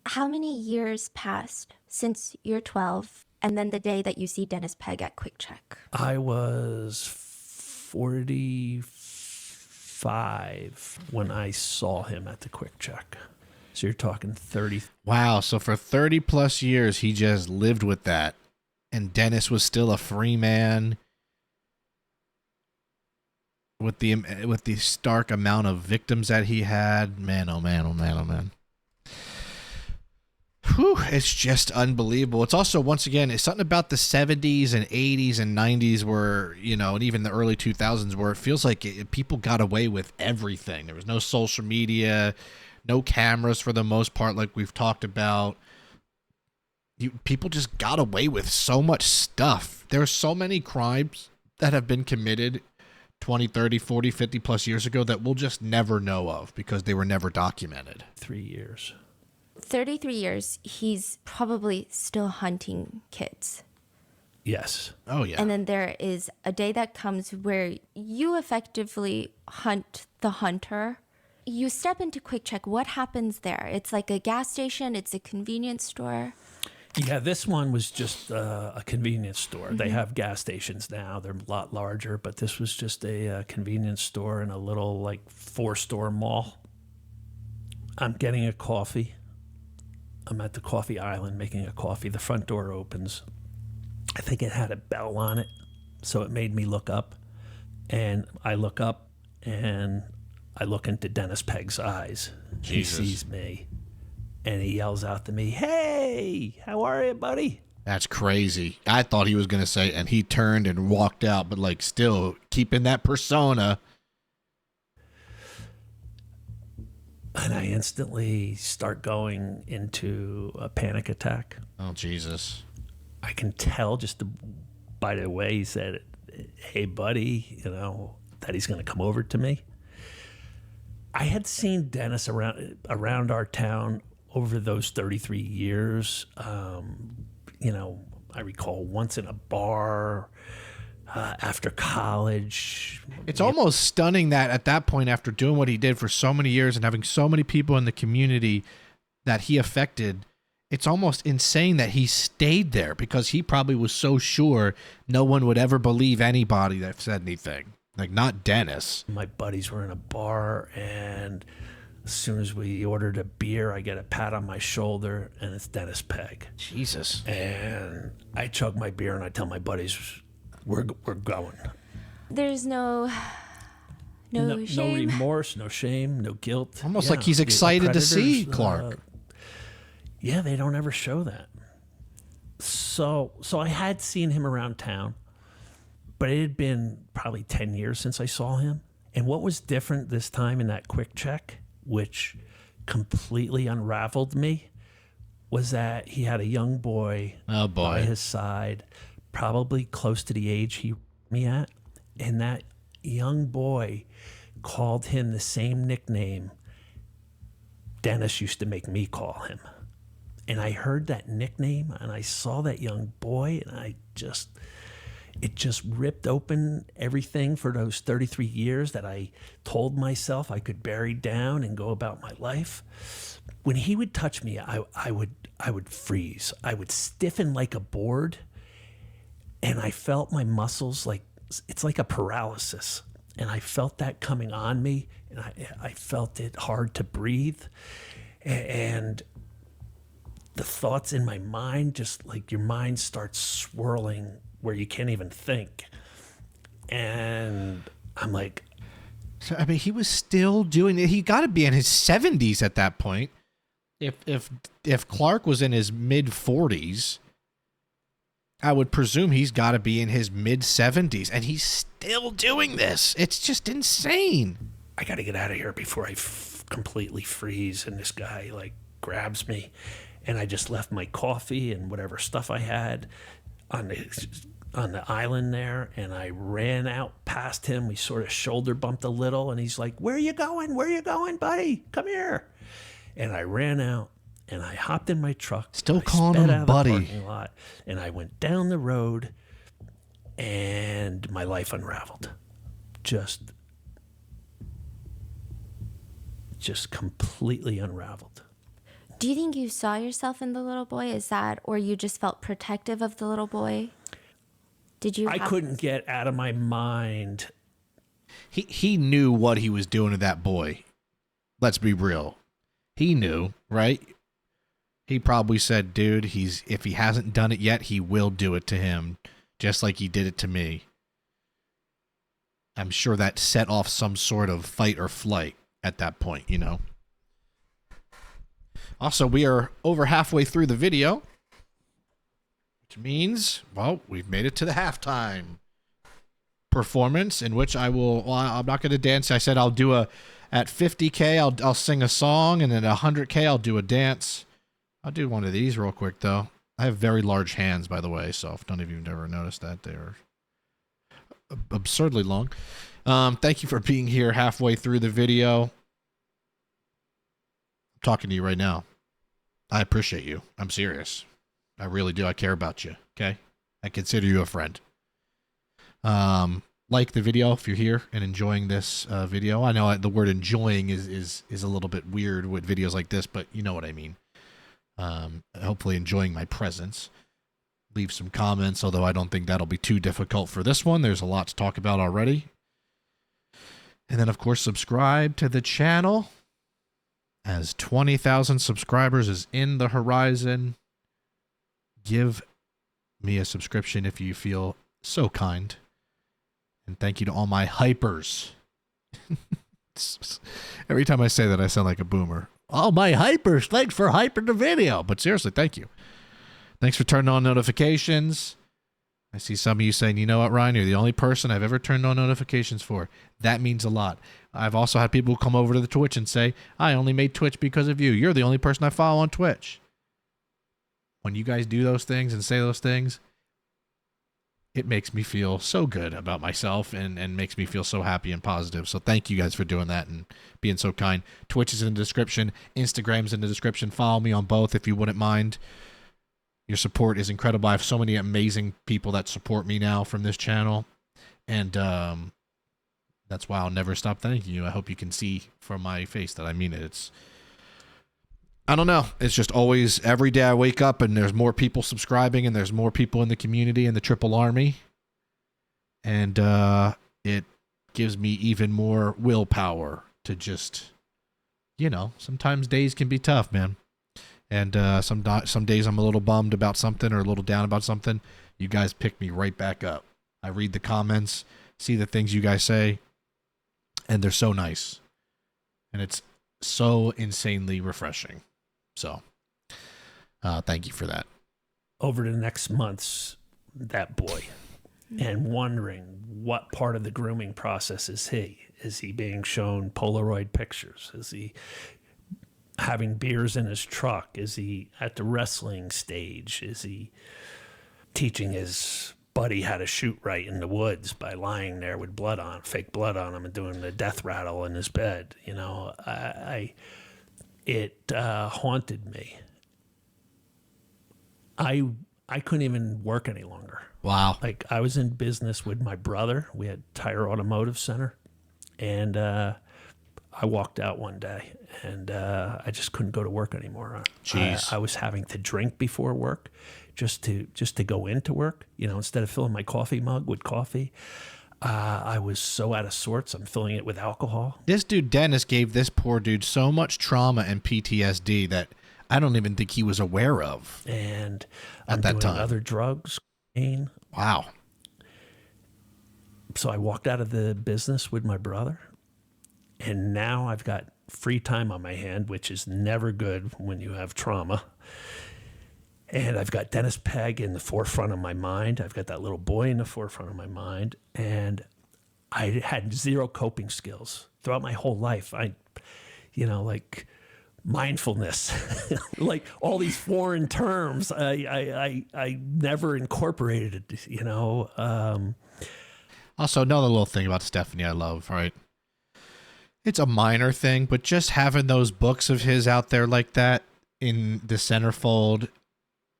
How many years passed since you're 12 and then the day that you see Dennis Pegg at Quick Check? I was 45 when I saw him at the Quick Check. So you're talking 30. Wow, so for 30 plus years, he just lived with that. And Dennis was still a free man with the stark amount of victims that he had. Man, oh man, oh man, oh man. Whew, it's just unbelievable. It's also, once again, it's something about the 70s and 80s and 90s where, you know, and even the early 2000s where it feels like people got away with everything. There was no social media, no cameras for the most part, like we've talked about. People just got away with so much stuff. There are so many crimes that have been committed 20, 30, 40, 50 plus years ago that we'll just never know of because they were never documented. 3 years. 33 years, he's probably still hunting kids. Yes. Oh, yeah. And then there is a day that comes where you effectively hunt the hunter. You step into Quick Check. What happens there? It's like a gas station. It's a convenience store. Yeah, this one was just a convenience store. They have gas stations now. They're a lot larger, but this was just a convenience store in a little, like, 4-store mall. I'm getting a coffee. I'm at the coffee island making a coffee. The front door opens. I think it had a bell on it, so it made me look up. And I look up, and I look into Dennis Pegg's eyes. Jesus. He sees me. And he yells out to me, "Hey, how are you, buddy?" That's crazy. I thought he was going to say, and he turned and walked out, but like still keeping that persona. And I instantly start going into a panic attack. Oh, Jesus. I can tell just by the way he said, "Hey, buddy," you know, that he's going to come over to me. I had seen Dennis around our town over those 33 years. You know, I recall once in a bar after college. It's almost stunning that at that point, after doing what he did for so many years and having so many people in the community that he affected, it's almost insane that he stayed there because he probably was so sure no one would ever believe anybody that said anything. Like, not Dennis. My buddies were in a bar, and as soon as we ordered a beer, I get a pat on my shoulder, and it's Dennis Pegg. Jesus. And I chug my beer, and I tell my buddies, we're going. There's no No shame. remorse, no shame, no guilt. Almost like he's excited to see Clark. Yeah, they don't ever show that. So I had seen him around town, but it had been probably 10 years since I saw him. And what was different this time in that Quick Check, which completely unraveled me, was that he had a young boy by his side, probably close to the age he me at, and that young boy called him the same nickname Dennis used to make me call him. And I heard that nickname, and I saw that young boy, and it just ripped open everything for those 33 years that I told myself I could bury down and go about my life. When he would touch me, I would freeze. I would stiffen like a board, And I felt my muscles like, it's like a paralysis. And I felt that coming on me, and I felt it hard to breathe. And the thoughts in my mind, just like your mind starts swirling where you can't even think. And I'm like, So, I mean, he was still doing it. He got to be in his 70s at that point. If Clark was in his mid 40s, I would presume he's got to be in his mid 70s, and he's still doing this. It's just insane. I got to get out of here before I completely freeze. And this guy like grabs me, and I just left my coffee and whatever stuff I had on the island there, and I ran out past him. We sort of shoulder bumped a little, and he's like, "Where are you going? Where are you going, buddy? Come here." And I ran out, and I hopped in my truck. Still calling him buddy. Parking lot, and I went down the road, and my life unraveled. Just completely unraveled. Do you think you saw yourself in the little boy? Is that, or you just felt protective of the little boy? Did you? I couldn't get out of my mind. He knew what he was doing to that boy. Let's be real. He knew, right? He probably said, dude, if he hasn't done it yet, he will do it to him, just like he did it to me. I'm sure that set off some sort of fight or flight at that point, you know. Also, we are over halfway through the video, which means, well, we've made it to the halftime performance, in which I'm not going to dance. I said I'll do at 50K, I'll sing a song, and then at 100K, I'll do a dance. I'll do one of these real quick, though. I have very large hands, by the way, so if none of you have ever noticed that, they're absurdly long. Thank you for being here halfway through the video. I'm talking to you right now. I appreciate you. I'm serious. I really do. I care about you, okay? I consider you a friend. Like the video if you're here and enjoying this video. I know the word enjoying is a little bit weird with videos like this, but you know what I mean. Hopefully enjoying my presence. Leave some comments, although I don't think that'll be too difficult for this one. There's a lot to talk about already. And then, of course, subscribe to the channel, as 20,000 subscribers is in the horizon. Give me a subscription if you feel so kind. And thank you to all my hypers. Every time I say that, I sound like a boomer. All my hypers, thanks for hyping the video. But seriously, thank you. Thanks for turning on notifications. I see some of you saying, you know what, Ryan, you're the only person I've ever turned on notifications for. That means a lot. I've also had people come over to the Twitch and say, I only made Twitch because of you. You're the only person I follow on Twitch. When you guys do those things and say those things, it makes me feel so good about myself and makes me feel so happy and positive. So thank you guys for doing that and being so kind. Twitch is in the description. Instagram's in the description. Follow me on both if you wouldn't mind. Your support is incredible. I have so many amazing people that support me now from this channel. And that's why I'll never stop thanking you. I hope you can see from my face that I mean it. I don't know. It's just always, every day I wake up and there's more people subscribing and there's more people in the community and the Triple Army. And it gives me even more willpower to just, you know, sometimes days can be tough, man. And some days I'm a little bummed about something or a little down about something. You guys pick me right back up. I read the comments, see the things you guys say, and they're so nice. And it's so insanely refreshing. So, thank you for that. Over the next months, that boy, and wondering what part of the grooming process is he? Is he being shown Polaroid pictures? Is he having beers in his truck? Is he at the wrestling stage? Is he teaching his buddy how to shoot right in the woods by lying there with fake blood on him and doing the death rattle in his bed? You know, it haunted me. I couldn't even work any longer. Wow. Like, I was in business with my brother. We had Tire Automotive Center. And I walked out one day and I just couldn't go to work anymore. Jeez. I was having to drink before work just to go into work. You know, instead of filling my coffee mug with coffee, I was so out of sorts. I'm filling it with alcohol. This dude, Dennis, gave this poor dude so much trauma and PTSD that I don't even think he was aware of. And At I'm that doing time. other drugs. Cocaine. Wow. So I walked out of the business with my brother. And now I've got free time on my hand, which is never good when you have trauma. And I've got Dennis Pegg in the forefront of my mind. I've got that little boy in the forefront of my mind. And I had zero coping skills throughout my whole life. Like mindfulness, like all these foreign terms, I never incorporated it, Also, another little thing about Stephanie I love, right? It's a minor thing, but just having those books of his out there like that in the centerfold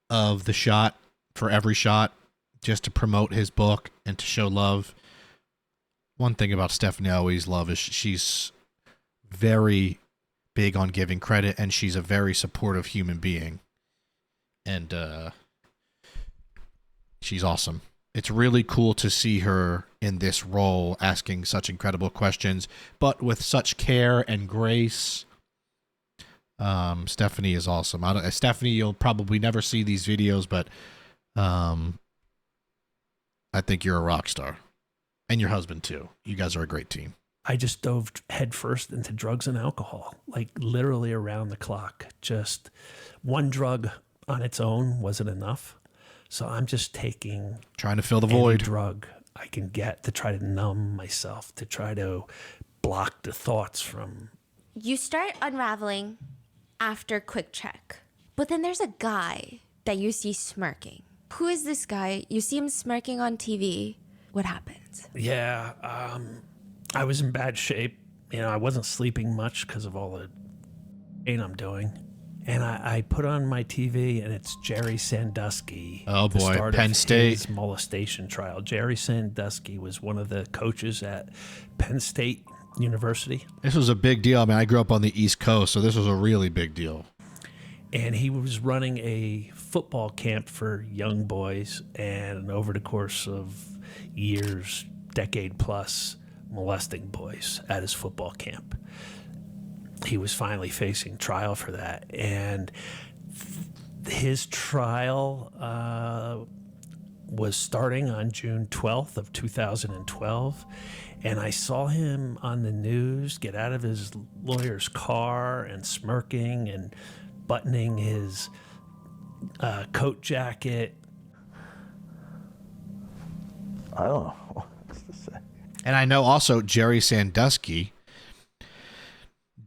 of the shot for every shot, just to promote his book and to show love. One thing about Stephanie I always love is she's very big on giving credit, and she's a very supportive human being. And she's awesome. It's really cool to see her in this role, asking such incredible questions, but with such care and grace. Stephanie is awesome. Stephanie, you'll probably never see these videos, but I think you're a rock star. And your husband, too. You guys are a great team. I just dove headfirst into drugs and alcohol, like literally around the clock. Just one drug on its own wasn't enough. So I'm just trying to fill the any void. drug I can get to try to numb myself, to try to block the thoughts from. You start unraveling after Quick Check, but then there's a guy that you see smirking. Who is this guy? You see him smirking on TV. What happens? Yeah, I was in bad shape. I wasn't sleeping much because of all the pain I'm doing. And I put on my TV, and it's Jerry Sandusky. Oh, the boy, start Penn of State. his molestation trial. Jerry Sandusky was one of the coaches at Penn State University. This was a big deal. I mean, I grew up on the East Coast, so this was a really big deal. And he was running a football camp for young boys, and over the course of years, decade plus, molesting boys at his football camp. He was finally facing trial for that, and his trial was starting on June 12th of 2012, and I saw him on the news get out of his lawyer's car and smirking and buttoning his coat jacket. I don't know what else to say. And I know also Jerry Sandusky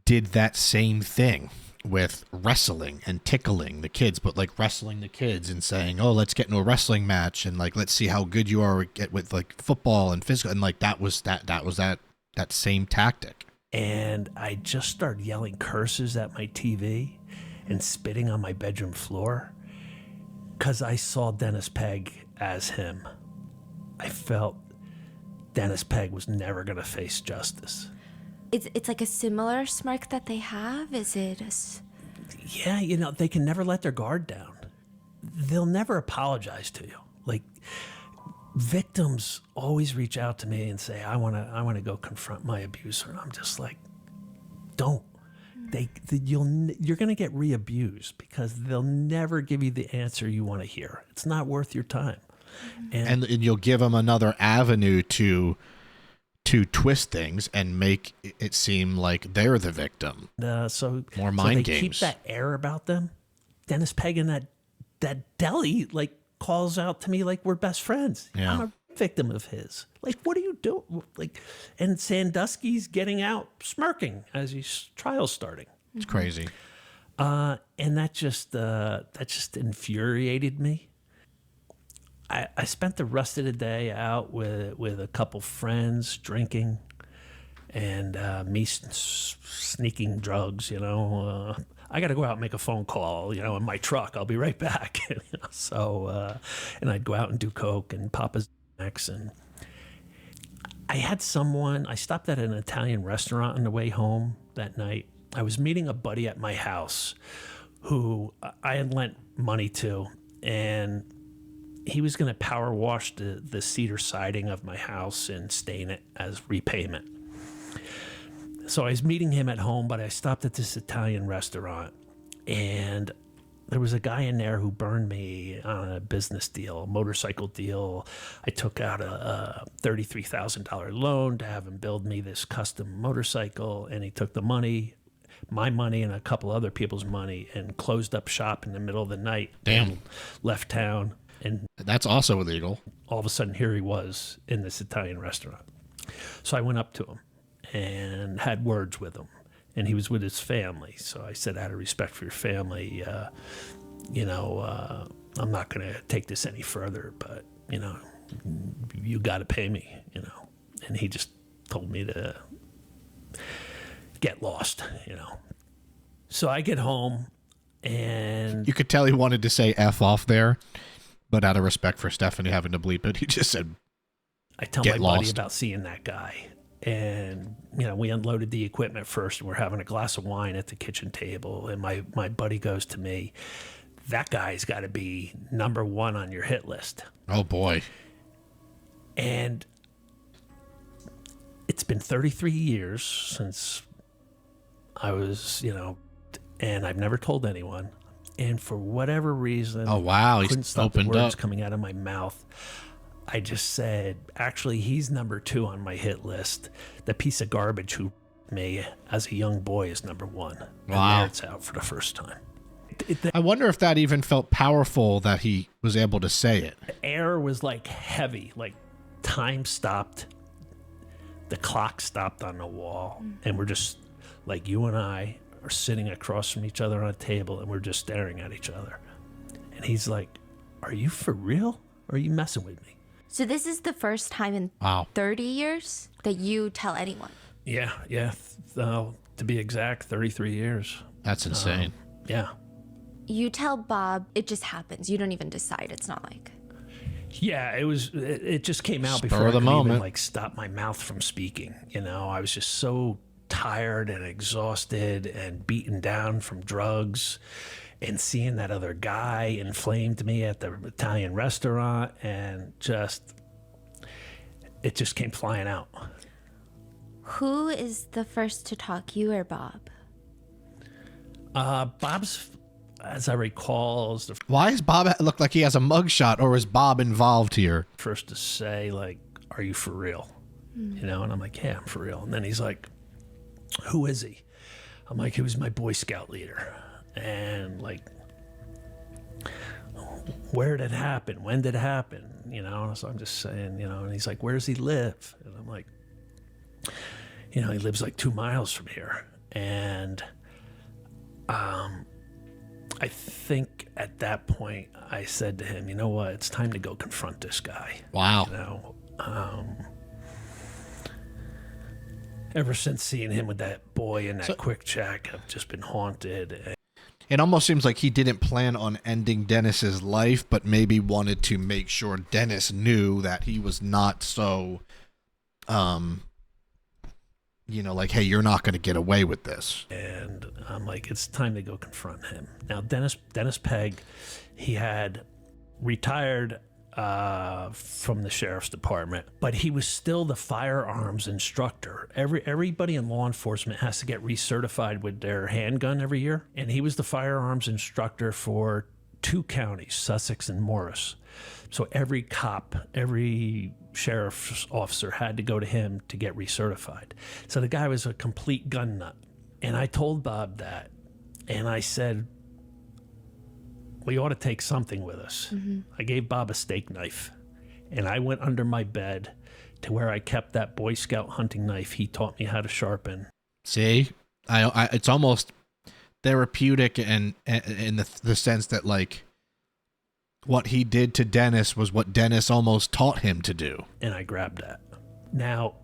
did that same thing with wrestling and tickling the kids, but like wrestling the kids and saying, "Oh, let's get into a wrestling match and like let's see how good you are with like football and physical." And like that was that same tactic. And I just started yelling curses at my TV and spitting on my bedroom floor because I saw Dennis Pegg as him. I felt Dennis Pegg was never going to face justice. It's like a similar smirk that they have? Is it Yeah, they can never let their guard down. They'll never apologize to you. Like, victims always reach out to me and say, I want to go confront my abuser. And I'm just like, don't. You're going to get re-abused because they'll never give you the answer you want to hear. It's not worth your time. And you'll give them another avenue to twist things and make it seem like they're the victim. So more mind they games. Keep that air about them. Dennis Pegg in that deli like calls out to me like we're best friends. Yeah. I'm a victim of his. Like, what are you doing? Like, and Sandusky's getting out smirking as his trial's starting. It's crazy. And that just infuriated me. I spent the rest of the day out with a couple friends drinking and me sneaking drugs, I got to go out and make a phone call, in my truck. I'll be right back. So, and I'd go out and do coke and pop his necks. And I stopped at an Italian restaurant on the way home that night. I was meeting a buddy at my house who I had lent money to, and he was going to power wash the cedar siding of my house and stain it as repayment. So I was meeting him at home, but I stopped at this Italian restaurant, and there was a guy in there who burned me on a business deal, a motorcycle deal. I took out a $33,000 loan to have him build me this custom motorcycle, and he took the money, my money and a couple other people's money, and closed up shop in the middle of the night. Damn. And left town. And That's also illegal. all of a sudden, here he was in this Italian restaurant. So I went up to him and had words with him. And he was with his family. So I said, out of respect for your family, I'm not going to take this any further, but, you got to pay me, And he just told me to get lost, So I get home, and You could tell he wanted to say F off there, but out of respect for Stephanie having to bleep it, he just said, I tell get my buddy lost. about seeing that guy. And, we unloaded the equipment first, and we're having a glass of wine at the kitchen table. And my buddy goes to me, that guy's got to be number one on your hit list. oh boy. And it's been 33 years since I was, and I've never told anyone. And for whatever reason, Oh, wow. He's couldn't stop the opened words up. coming out of my mouth. I just said, actually, he's number 2 on my hit list. The piece of garbage who me as a young boy is number 1. And Wow. there it's out for the first time. I wonder if that even felt powerful that he was able to say it. The air was like heavy, like time stopped. The clock stopped on the wall. And we're just, like, you and I are sitting across from each other on a table, and we're just staring at each other. And he's like, are you for real? Or are you messing with me? So this is the first time in Wow. 30 years that you tell anyone. Yeah. To be exact, 33 years. That's insane. Yeah. You tell Bob, it just happens. You don't even decide. It's not like. Yeah, it just came out Spur before I of the could moment. even stop my mouth from speaking. I was just so tired and exhausted and beaten down from drugs, and seeing that other guy inflamed me at the Italian restaurant, and it just came flying out. Who is the first to talk, you or Bob? Bob's, as I recall, is the Why does Bob look like he has a mugshot, or is Bob involved here? first to say, like, are you for real? And I'm like, yeah, I'm for real. And then he's like, who is he? I'm like, he was my Boy Scout leader. And, like, where did it happen? When did it happen? So I'm just saying, and he's like, where does he live? And I'm like, he lives like 2 miles from here. And I think at that point I said to him, you know what, it's time to go confront this guy. Wow. Ever since seeing him with that boy in that quick check, I've just been haunted. It almost seems like he didn't plan on ending Dennis's life, but maybe wanted to make sure Dennis knew that he was not so, like, hey, you're not going to get away with this. And I'm like, it's time to go confront him. Now, Dennis Pegg, he had retired from the sheriff's department, but he was still the firearms instructor. Everybody in law enforcement has to get recertified with their handgun every year, and he was the firearms instructor for 2 counties, Sussex and Morris. So every cop, every sheriff's officer had to go to him to get recertified. So the guy was a complete gun nut. And I told Bob that, and I said, we ought to take something with us. Mm-hmm. I gave Bob a steak knife, and I went under my bed to where I kept that Boy Scout hunting knife he taught me how to sharpen. See, I it's almost therapeutic, and in the sense that, like, what he did to Dennis was what Dennis almost taught him to do. And I grabbed that. Now,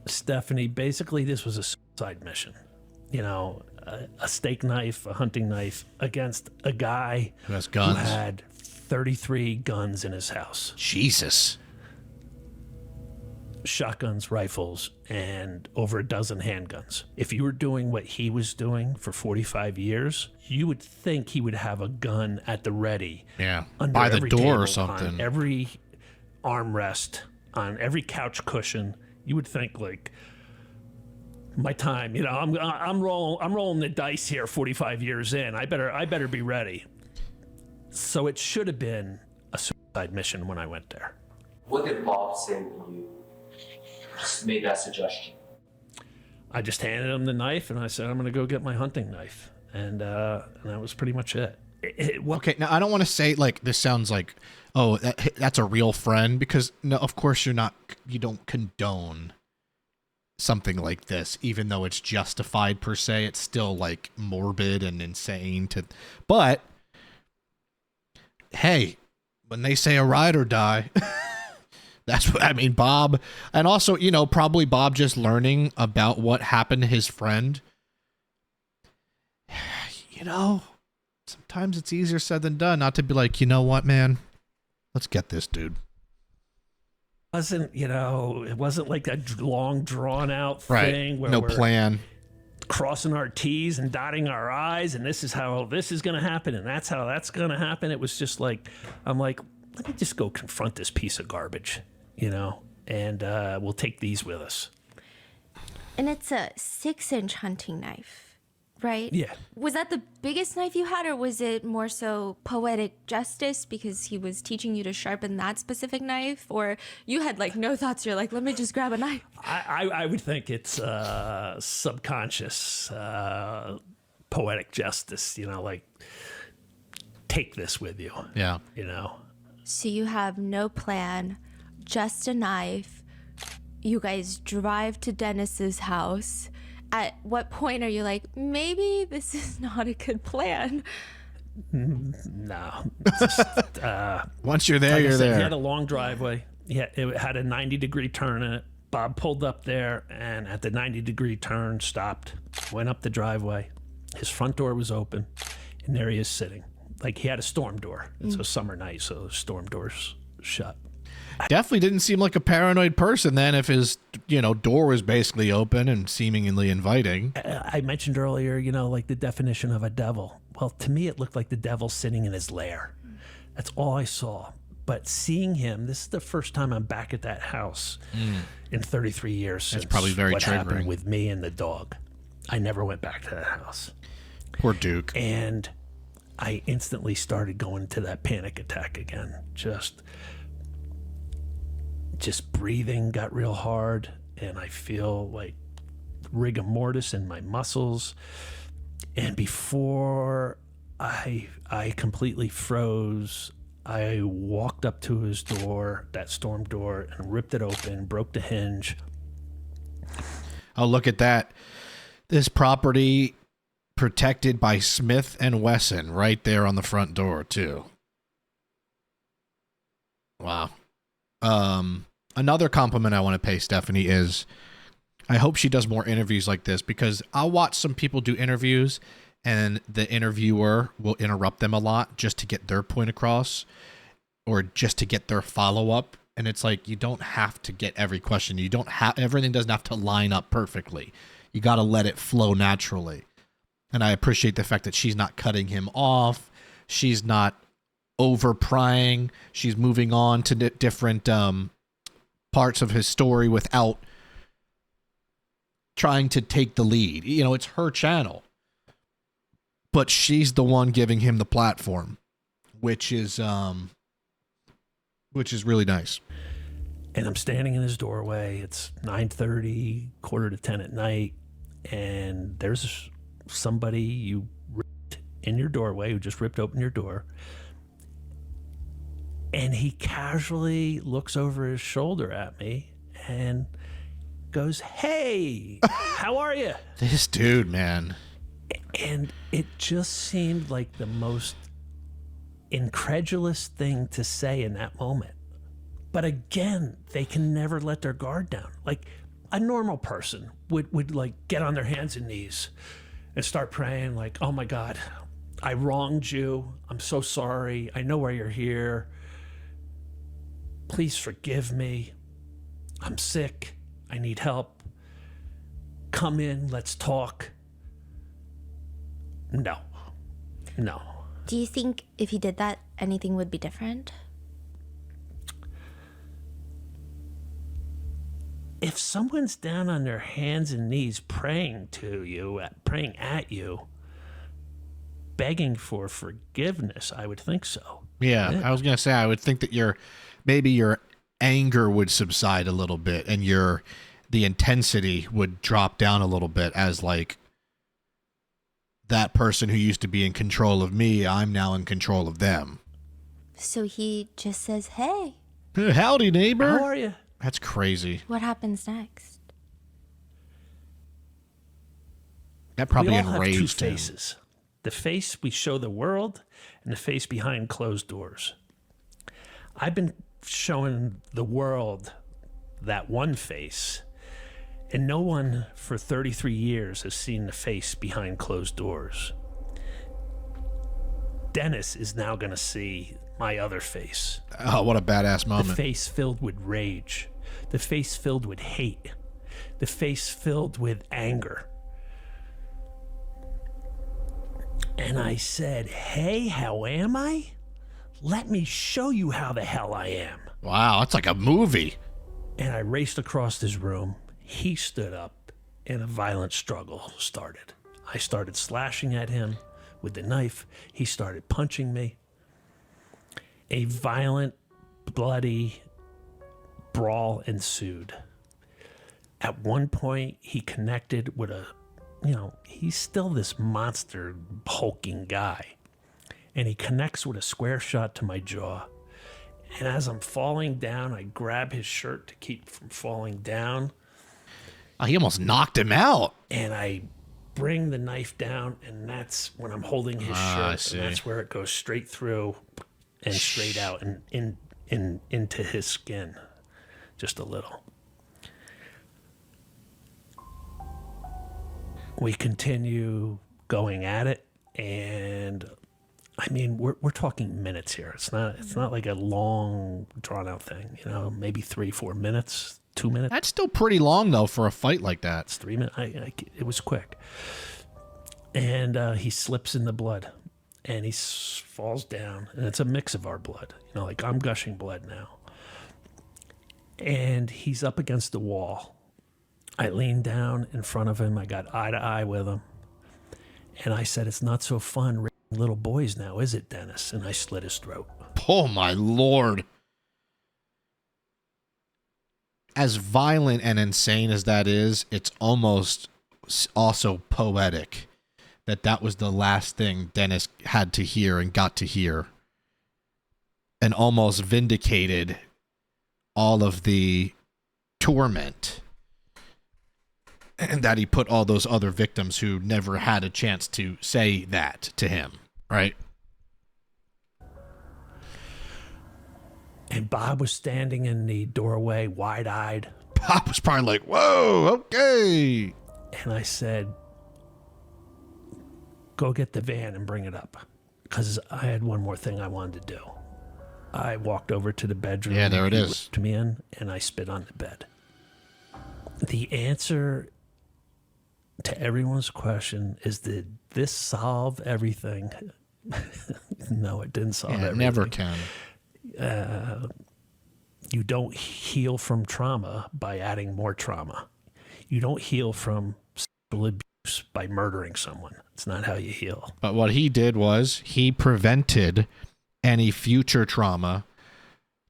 Stephanie, basically this was a suicide mission. A steak knife, a hunting knife against a guy Who has guns. who had 33 guns in his house. Jesus. shotguns, rifles, and over a dozen handguns. If you were doing what he was doing for 45 years, you would think he would have a gun at the ready. Yeah, Under by the every door table, or something. on every armrest, on every couch cushion. You would think, like, my time, you know, I'm rolling the dice here 45 years in. I better be ready. So it should have been a suicide mission when I went there. What did Bob say when you made that suggestion? I just handed him the knife and I said, I'm going to go get my hunting knife. And that was pretty much it. Okay, now I don't want to say like this sounds like, oh, that's a real friend, because no, of course you don't condone something like this, even though it's justified per se. It's still like morbid and insane but hey, when they say a ride or die, that's what I mean. Bob, and also, you know, probably Bob just learning about what happened to his friend. You know, sometimes it's easier said than done not to be like, you know what, man, let's get this dude. It wasn't like a long drawn out thing where no we're plan, crossing our T's and dotting our I's, and this is how this is going to happen, and that's how that's going to happen. It was just like, I'm like, let me just go confront this piece of garbage, you know, and we'll take these with us. And it's a 6-inch hunting knife, right? Yeah. Was that the biggest knife you had, or was it more so poetic justice because he was teaching you to sharpen that specific knife? Or you had like no thoughts, you're like, let me just grab a knife? I would think it's subconscious poetic justice, you know, like, take this with you. Yeah. You know? So you have no plan, just a knife. You guys drive to Dennis's house. At what point are you like, maybe this is not a good plan? No. Just, Once you're there, like you're there. He had a long driveway. Yeah, it had a 90-degree turn in it. Bob pulled up there, and at the 90-degree turn, stopped, went up the driveway. His front door was open, and there he is sitting. Like, he had a storm door. It's a summer night, so the storm door's shut. Definitely didn't seem like a paranoid person then if his, you know, door was basically open and seemingly inviting. I mentioned earlier, you know, like the definition of a devil. Well, to me, it looked like the devil sitting in his lair. That's all I saw. But seeing him, this is the first time I'm back at that house in 33 years since probably very what happened triggering. with me and the dog. I never went back to that house. Poor Duke. And I instantly started going into that panic attack again. Just breathing got real hard, and I feel like rigor mortis in my muscles. And before I completely froze, I walked up to his door, that storm door, and ripped it open, broke the hinge. Oh, look at that. This property protected by Smith & Wesson right there on the front door, too. Wow. Another compliment I want to pay Stephanie is I hope she does more interviews like this, because I'll watch some people do interviews and the interviewer will interrupt them a lot just to get their point across or just to get their follow-up. And it's like, you don't have to get every question. You don't have, everything doesn't have to line up perfectly. You got to let it flow naturally. And I appreciate the fact that she's not cutting him off. She's not over prying. She's moving on to different parts of his story without trying to take the lead. You know, it's her channel, but she's the one giving him the platform, which is really nice. And I'm standing in his doorway. It's 9:30, 9:45 at night, and there's somebody you ripped in your doorway who just ripped open your door. And he casually looks over his shoulder at me and goes, "Hey, how are you?" This dude, man. And it just seemed like the most incredulous thing to say in that moment. But again, they can never let their guard down. Like a normal person would like get on their hands and knees and start praying like, "Oh my God, I wronged you. I'm so sorry. I know why you're here. Please forgive me." I'm sick. I need help. Come in. Let's talk. No. Do you think if he did that, anything would be different? If someone's down on their hands and knees praying at you, begging for forgiveness, I would think so. Yeah, I was gonna say I would think that maybe your anger would subside a little bit, and the intensity would drop down a little bit as like that person who used to be in control of me, I'm now in control of them. So he just says, hey. Howdy, neighbor. How are you? That's crazy. What happens next? That probably we all have two enraged him. faces. The face we show the world and the face behind closed doors. I've been showing the world that one face, and no one for 33 years has seen the face behind closed doors. Dennis is now going to see my other face. Oh, what a badass moment. The face filled with rage. The face filled with hate. The face filled with anger. And I said, hey, how am I? Let me show you how the hell I am. Wow, that's like a movie. And I raced across his room. He stood up, and a violent struggle started. I started slashing at him with the knife. He started punching me. A violent, bloody brawl ensued. At one point, he connected with he's still this monster hulking guy. And he connects with a square shot to my jaw. And as I'm falling down, I grab his shirt to keep from falling down. Oh, he almost knocked him out. And I bring the knife down, and that's when I'm holding his shirt. And that's where it goes straight through and straight out and into his skin. Just a little. We continue going at it, and I mean, we're talking minutes here. It's not like a long, drawn-out thing. Maybe 3-4 minutes, 2 minutes. That's still pretty long, though, for a fight like that. It's 3 minutes. It was quick. And he slips in the blood, and he falls down, and it's a mix of our blood. Like I'm gushing blood now. And he's up against the wall. I leaned down in front of him. I got eye to eye with him. And I said, it's not so fun raising little boys now, is it, Dennis? And I slit his throat. Oh, my Lord. As violent and insane as that is, it's almost also poetic that was the last thing Dennis had to hear and got to hear. And almost vindicated all of the torment. And that he put all those other victims who never had a chance to say that to him, right? And Bob was standing in the doorway, wide-eyed. Bob was probably like, whoa, okay. And I said, go get the van and bring it up. Because I had one more thing I wanted to do. I walked over to the bedroom. Yeah, there it is. He whipped me in, and I spit on the bed. The answer to everyone's question is, did this solve everything? No, it didn't solve everything. It never can. You don't heal from trauma by adding more trauma. You don't heal from sexual abuse by murdering someone. It's not how you heal. But what he did was he prevented any future trauma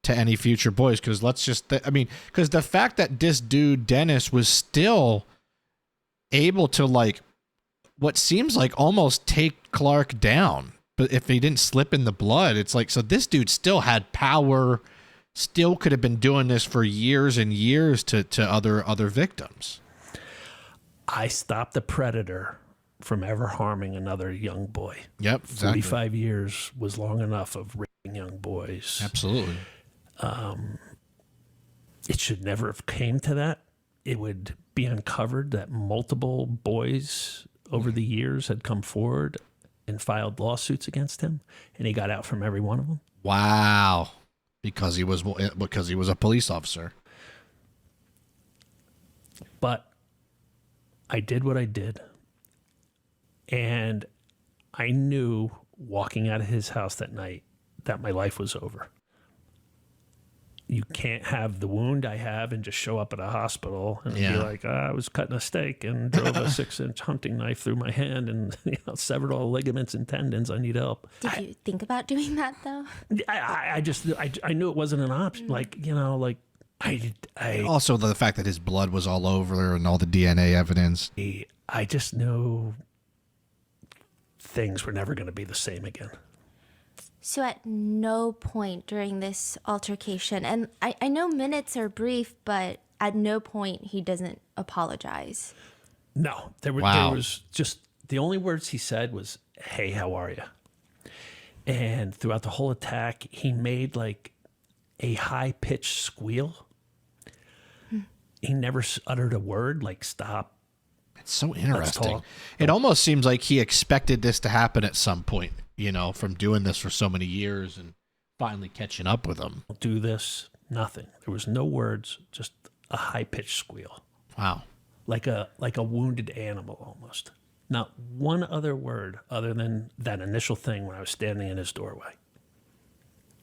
to any future boys. Because because the fact that this dude, Dennis, was still able to, like, what seems like almost take Clark down. But if he didn't slip in the blood, it's like, so this dude still had power, still could have been doing this for years and years to other victims. I stopped the predator from ever harming another young boy. Yep, exactly. 45 years was long enough of raping young boys. Absolutely. It should never have came to that. It would be uncovered that multiple boys over the years had come forward and filed lawsuits against him, and he got out from every one of them. Wow. Because he was a police officer. But I did what I did. And I knew walking out of his house that night that my life was over. You can't have the wound I have and just show up at a hospital and be like, I was cutting a steak and drove a 6-inch hunting knife through my hand and severed all the ligaments and tendons. I need help. Did you think about doing that though? I knew it wasn't an option. Also, the fact that his blood was all over and all the DNA evidence. I just knew things were never going to be the same again. So at no point during this altercation, and I know minutes are brief, but at no point he doesn't apologize. No, there was just, the only words he said was, "Hey, how are you?" And throughout the whole attack, he made like a high-pitched squeal. He never uttered a word like "stop." It's so interesting. It almost seems like he expected this to happen at some point, from doing this for so many years and finally catching up with him. Do this, nothing. There was no words, just a high-pitched squeal. Wow. Like a wounded animal almost. Not one other word other than that initial thing when I was standing in his doorway.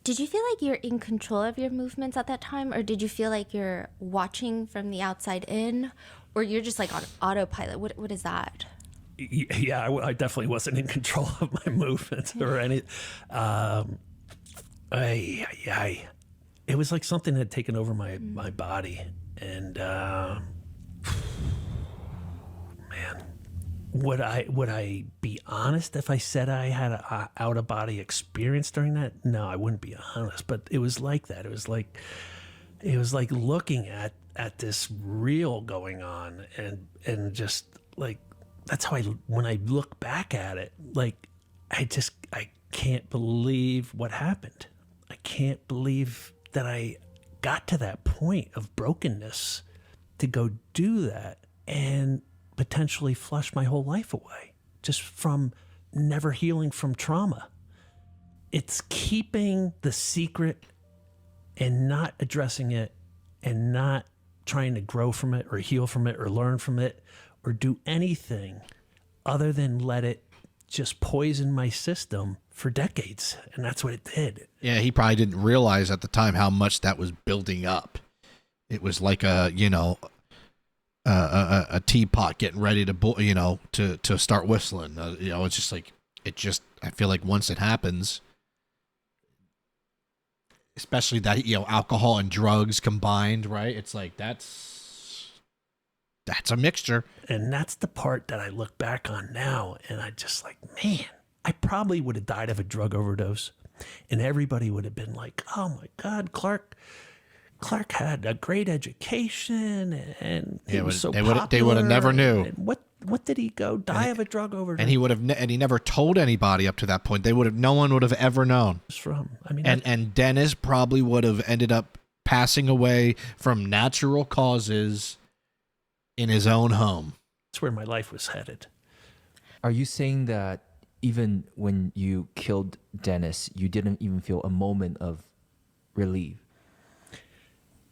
Did you feel like you're in control of your movements at that time, or did you feel like you're watching from the outside in, or you're just like on autopilot? What is that? Yeah, I definitely wasn't in control of my movements or any. It was like something had taken over my body, and man, would I be honest if I said I had a out of body experience during that? No, I wouldn't be honest. But it was like that. It was like looking at this reel going on, and just like. That's how when I look back at it, like, I can't believe what happened. I can't believe that I got to that point of brokenness to go do that and potentially flush my whole life away just from never healing from trauma. It's keeping the secret and not addressing it and not trying to grow from it or heal from it or learn from it or do anything other than let it just poison my system for decades. And that's what it did. Yeah, he probably didn't realize at the time how much that was building up. It was like a teapot getting ready to to start whistling. It's just like, I feel like once it happens, especially that, alcohol and drugs combined, right? It's like, that's a mixture. And that's the part that I look back on now, and I just like, man, I probably would have died of a drug overdose, and everybody would have been like, oh my God, Clark had a great education, and he was so popular. They would have never knew. And what did he go die of a drug overdose? And he never told anybody up to that point. No one would have ever known. And Dennis probably would have ended up passing away from natural causes in his own home. That's where my life was headed. Are you saying that even when you killed Dennis, you didn't even feel a moment of relief?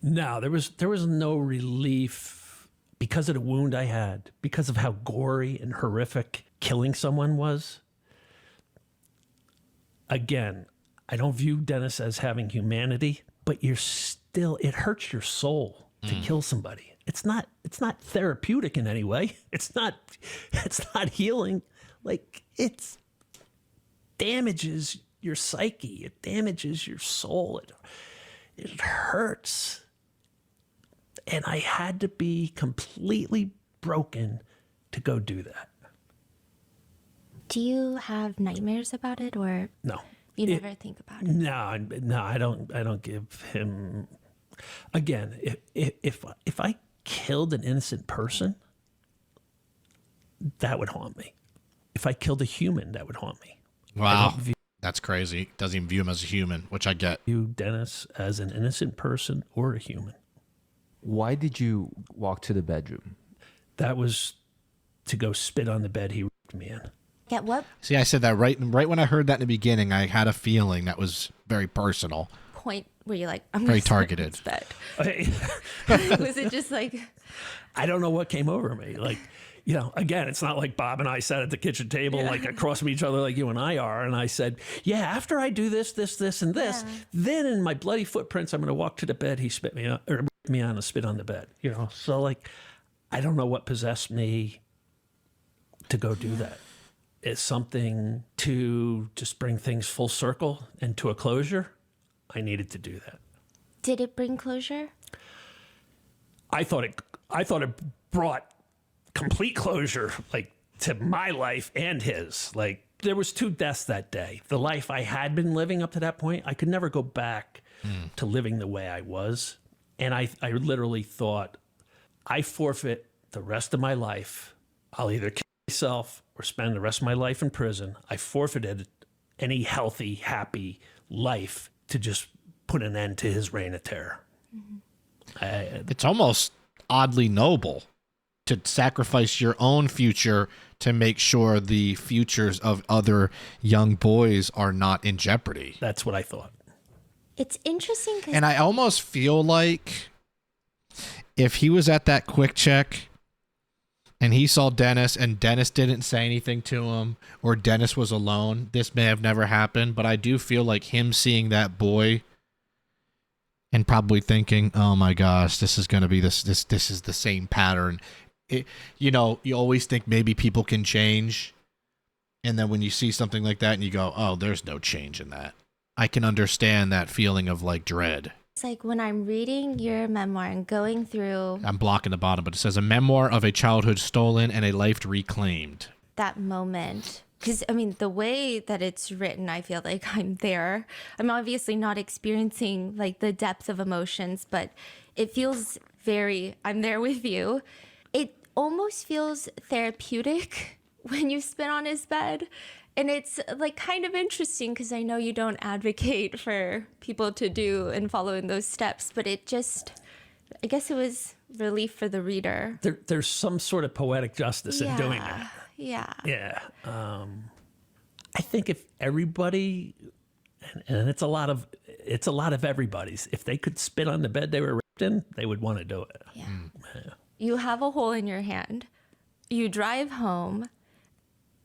No, there was no relief because of the wound I had, because of how gory and horrific killing someone was. Again, I don't view Dennis as having humanity, but it hurts your soul to kill somebody. It's not therapeutic in any way. It's not healing. Like, it damages your psyche. It damages your soul. It hurts. And I had to be completely broken to go do that. Do you have nightmares about it, or no? You never think about it? No, I don't give him. Again, if I killed an innocent person, that would haunt me. If I killed a human, that would haunt me. Wow, that's crazy. Doesn't even view him as a human, which I get. View Dennis as an innocent person or a human. Why did you walk to the bedroom? That was to go spit on the bed he raped me in. Get what? See, I said that right when I heard that in the beginning. I had a feeling that was very personal. point where you're like, I'm Very gonna targeted. sleep in bed? Was it just like, I don't know what came over me. Like, you know, again, it's not like Bob and I sat at the kitchen table, like across from each other, like you and I are. And I said, yeah, after I do this, and this, then in my bloody footprints, I'm going to walk to the bed. He spit me on, or me on and spit on the bed, you know? So like, I don't know what possessed me to go do that. It's something to just bring things full circle and to a closure. I needed to do that. did it bring closure? I thought it brought complete closure, like to my life and his. Like there was 2 deaths that day. The life I had been living up to that point, I could never go back to living the way I was. And I literally thought, I forfeit the rest of my life. I'll either kill myself or spend the rest of my life in prison. I forfeited any healthy, happy life to just put an end to his reign of terror. It's almost oddly noble to sacrifice your own future to make sure the futures of other young boys are not in jeopardy. That's what I thought. It's interesting because And I almost feel like if he was at that quick check and he saw Dennis and Dennis didn't say anything to him, or Dennis was alone, this may have never happened. But I do feel like him seeing that boy and probably thinking, oh my gosh, this is going to be this is the same pattern. You know, you always think maybe people can change. And then when you see something like that and you go, oh, there's no change in that. I can understand that feeling of like dread. it's like when I'm reading your memoir and going through I'm blocking the bottom, but it says a memoir of a childhood stolen and a life reclaimed. that moment, because I mean, the way that it's written, I feel like I'm there. I'm obviously not experiencing like the depth of emotions, but it feels I'm there with you. It almost feels therapeutic when you spit on his bed. And it's like kind of interesting because I know you don't advocate for people to do and follow in those steps, but it just, I guess it was relief for the reader. There's some sort of poetic justice in doing that. Yeah. Yeah. I think if everybody, and it's a lot of everybody's, if they could spit on the bed they were raped in, they would want to do it. Yeah. You have a hole in your hand. You drive home.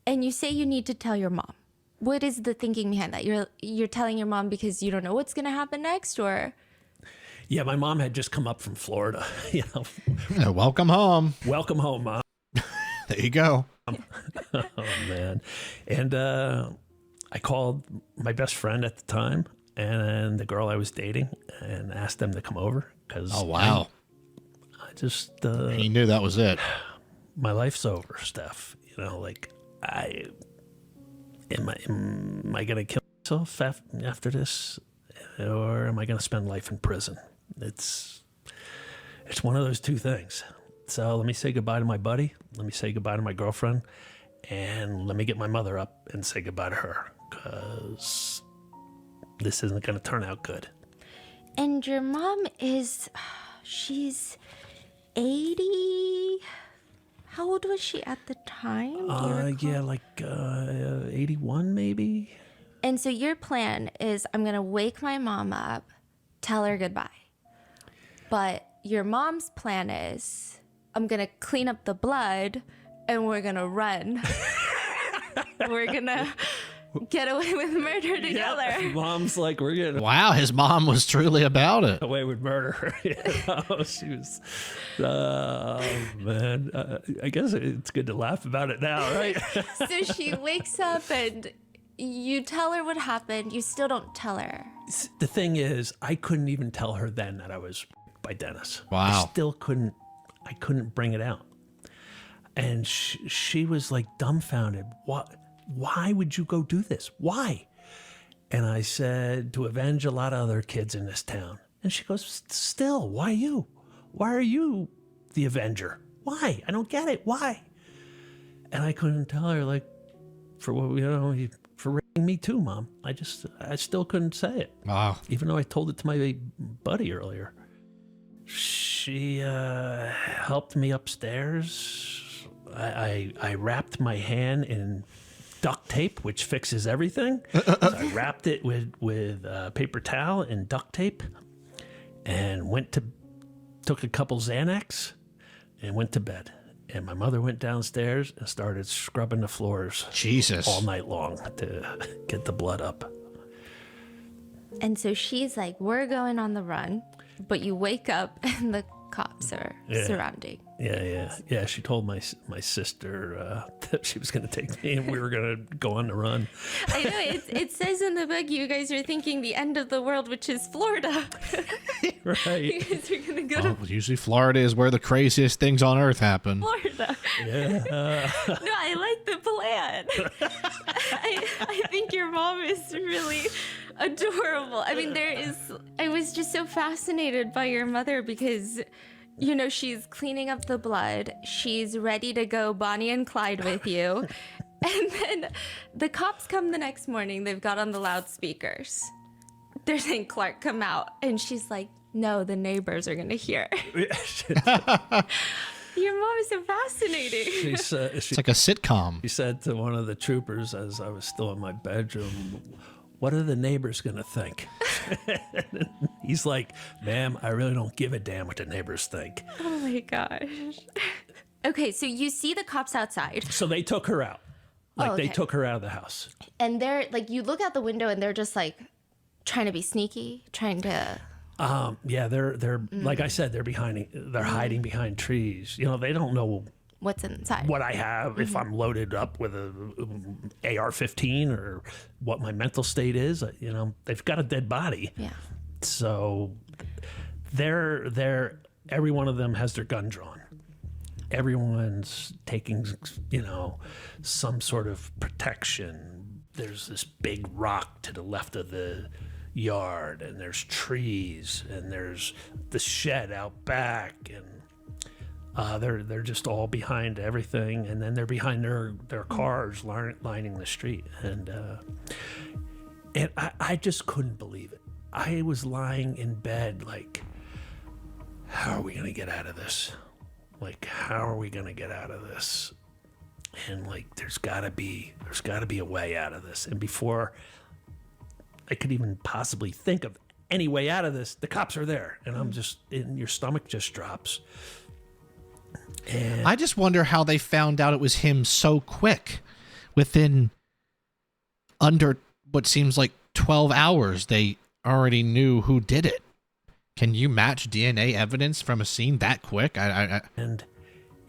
And you say you need to tell your mom. What is the thinking behind that? You're telling your mom because you don't know what's going to happen next, or? Yeah, my mom had just come up from Florida. You know, Yeah, welcome home. welcome home, Mom. There you go. Oh man, and I called my best friend at the time and the girl I was dating and asked them to come over because Oh, wow. I just He knew that was it. my life's over, Steph. You know, like. Am I going to kill myself after this, or am I going to spend life in prison? It's one of those 2 things. So let me say goodbye to my buddy. Let me say goodbye to my girlfriend, and let me get my mother up and say goodbye to her, because this isn't going to turn out good. And your mom she's 80. How old was she at the time? Do you recall? Yeah, like 81 maybe. And so your plan is, I'm going to wake my mom up, tell her goodbye. But your mom's plan is, I'm going to clean up the blood and we're going to run. We're going to get away with murder together. Yeah, Mom's like, we're getting Wow, his mom was truly about it. away with murder. You know, she was, oh man, I guess it's good to laugh about it now, right? So she wakes up and you tell her what happened. You still don't tell her. The thing is, I couldn't even tell her then that I was raped by Dennis. Wow. I still couldn't bring it out. And she was like dumbfounded. Why would you go do this? Why? And I said, to avenge a lot of other kids in this town. And she goes, still, why you? Why are you the avenger? Why? I don't get it. Why? And I couldn't tell her, like, for raping me too, Mom. I still couldn't say it. Wow. Even though I told it to my buddy earlier. She helped me upstairs. I wrapped my hand in duct tape, which fixes everything. So I wrapped it with paper towel and duct tape, and took a couple Xanax, and went to bed. And my mother went downstairs and started scrubbing the floors Jesus. all night long to get the blood up. And so she's like, we're going on the run, but you wake up and the cops are surrounding. Yeah. She told my sister that she was going to take me and we were going to go on the run. I know, it says in the book you guys are thinking the end of the world, which is Florida. Right. You guys are going to go to Usually Florida is where the craziest things on earth happen. Florida. Yeah. No, I like the plan. I think your mom is really adorable. I mean, I was just so fascinated by your mother because, you know, she's cleaning up the blood. She's ready to go Bonnie and Clyde with you. And then the cops come the next morning. They've got on the loudspeakers. They're saying, Clark, come out. And she's like, no, the neighbors are going to hear. Your mom is so fascinating. It's like a sitcom. She said to one of the troopers as I was still in my bedroom, what are the neighbors going to think? He's like, ma'am, I really don't give a damn what the neighbors think. Oh my gosh. Okay, so you see the cops outside. So they took her out. Like, okay. they took her out of the house. And they're like, you look out the window and they're just like trying to be sneaky, trying to. Yeah, they're like I said, they're hiding behind trees. You know, they don't know What's inside? what I have, if I'm loaded up with a AR-15 or what my mental state is. You know, they've got a dead body. Yeah. So every one of them has their gun drawn. Everyone's taking, you know, some sort of protection. There's this big rock to the left of the yard, and there's trees, and there's the shed out back, and they're just all behind everything, and then they're behind their cars lining the street, and I just couldn't believe it. I was lying in bed like, how are we gonna get out of this? Like, how are we gonna get out of this? And like, there's gotta be a way out of this. And before I could even possibly think of any way out of this, the cops are there, and I'm just, and your stomach just drops. And I just wonder how they found out it was him so quick. Within under what seems like 12 hours, they already knew who did it. Can you match DNA evidence from a scene that quick? And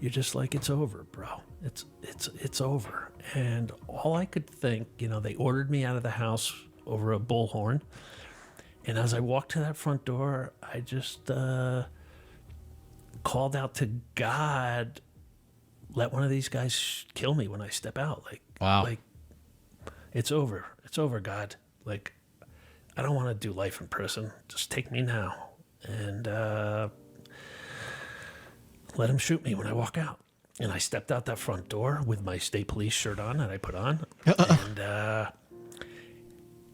you're just like, it's over, bro. It's over. And all I could think, you know, they ordered me out of the house over a bullhorn. And as I walked to that front door, I just called out to God, let one of these guys kill me when I step out. Like, wow. Like, it's over. It's over, God. Like, I don't want to do life in prison. Just take me now. And let him shoot me when I walk out. And I stepped out that front door with my state police shirt on that I put on.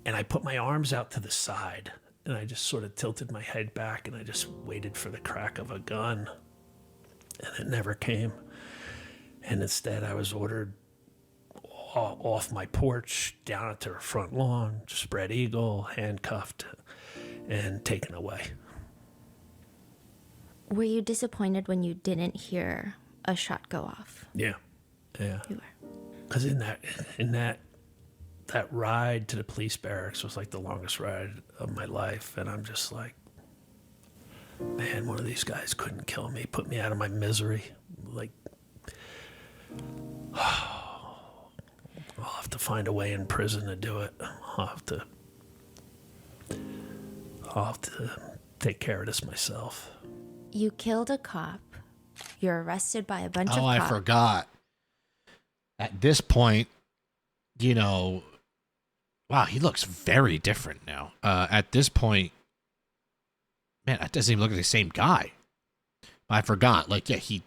And I put my arms out to the side. And I just sort of tilted my head back, and I just waited for the crack of a gun. And it never came. And instead, I was ordered off my porch, down to her front lawn, spread eagle, handcuffed, and taken away. Were you disappointed when you didn't hear a shot go off? Yeah. You were. Because in that ride to the police barracks was like the longest ride of my life, and I'm just like, man, one of these guys couldn't kill me, put me out of my misery. Like, I'll have to find a way in prison to do it. I'll have to take care of this myself. You killed a cop. You're arrested by a bunch of cops. Oh, I forgot. At this point, you know, wow, he looks very different now. At this point, man, that doesn't even look like the same guy. I forgot. Like, yeah, he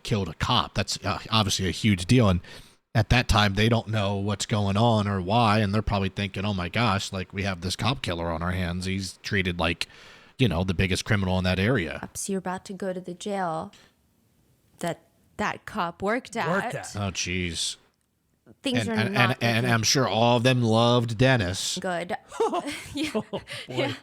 killed a cop. That's obviously a huge deal. And at that time, they don't know what's going on or why. And they're probably thinking, oh my gosh, like, we have this cop killer on our hands. He's treated like, you know, the biggest criminal in that area. So you're about to go to the jail that cop worked at. Oh, jeez. things And, are and, not and looking I'm sure all of them loved Dennis. good. Yeah. Boy. Yeah.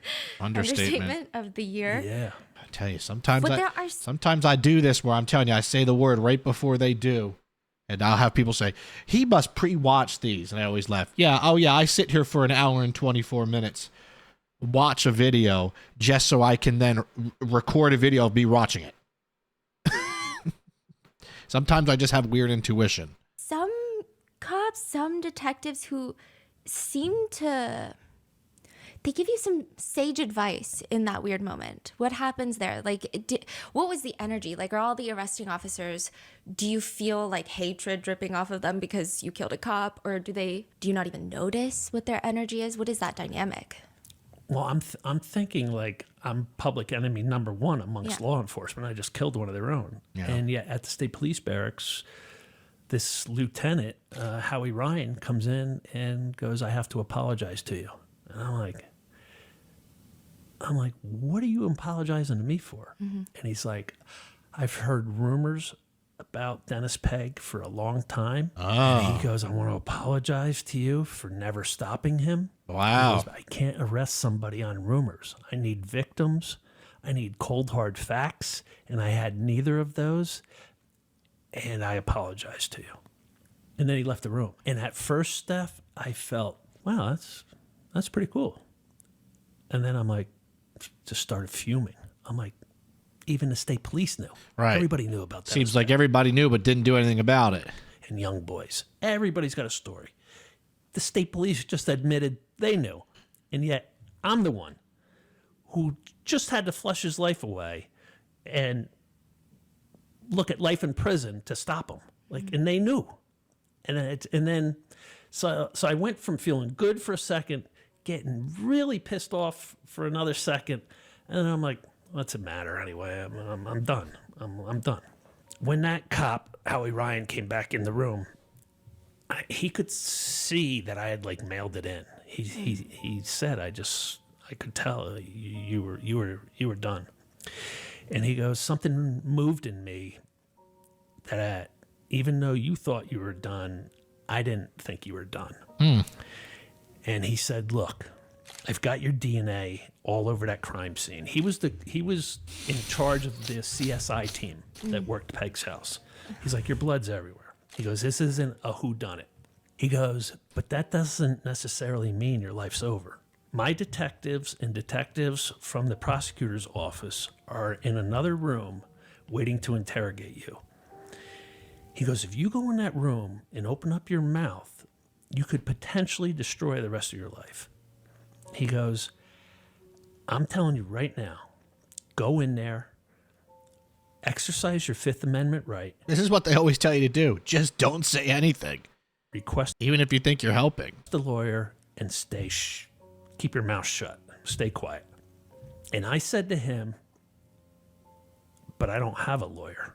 Understatement. of the year. Yeah. I tell you, sometimes But there are sometimes I do this where I'm telling you, I say the word right before they do. And I'll have people say, he must pre-watch these. And I always laugh. Yeah, oh yeah, I sit here for an hour and 24 minutes, watch a video, just so I can then record a video of me watching it. Sometimes I just have weird intuition. Some cops, some detectives who seem to, they give you some sage advice in that weird moment. What happens there? Like, what was the energy? Like, are all the arresting officers, do you feel like hatred dripping off of them because you killed a cop? Or do you not even notice what their energy is? What is that dynamic? Well, I'm thinking like I'm public enemy number one amongst law enforcement. I just killed one of their own. Yeah. And yet at the state police barracks, this lieutenant, Howie Ryan, comes in and goes, I have to apologize to you. And I'm like, what are you apologizing to me for? Mm-hmm. And he's like, I've heard rumors about Dennis Pegg for a long time. Oh. And he goes, I want to apologize to you for never stopping him. Wow. He goes, I can't arrest somebody on rumors. I need victims. I need cold, hard facts. And I had neither of those. And I apologize to you. And then he left the room. And at first, Steph, I felt, wow, that's pretty cool. And then I'm like, just started fuming. I'm like, even the state police knew. Right. Everybody knew about that. Seems like everybody knew but didn't do anything about it. And young boys. Everybody's got a story. The state police just admitted they knew. And yet I'm the one who just had to flush his life away and look at life in prison to stop him. Like, and they knew. So I went from feeling good for a second, getting really pissed off for another second, and then I'm like, what's it matter anyway? I'm done. I'm done. When that cop, Howie Ryan, came back in the room, he could see that I had like mailed it in. He said, I could tell you were done. And he goes, something moved in me that even though you thought you were done, I didn't think you were done. And he said, look, I've got your DNA all over that crime scene. He was in charge of the CSI team that worked Pegg's house. He's like, your blood's everywhere. He goes, this isn't a whodunit. He goes, but that doesn't necessarily mean your life's over. My detectives and detectives from the prosecutor's office are in another room waiting to interrogate you. He goes, if you go in that room and open up your mouth, you could potentially destroy the rest of your life. He goes, I'm telling you right now, go in there, exercise your Fifth Amendment right. This is what they always tell you to do. Just don't say anything. Request Even if you think you're helping. the lawyer and keep your mouth shut. Stay quiet. And I said to him, but I don't have a lawyer.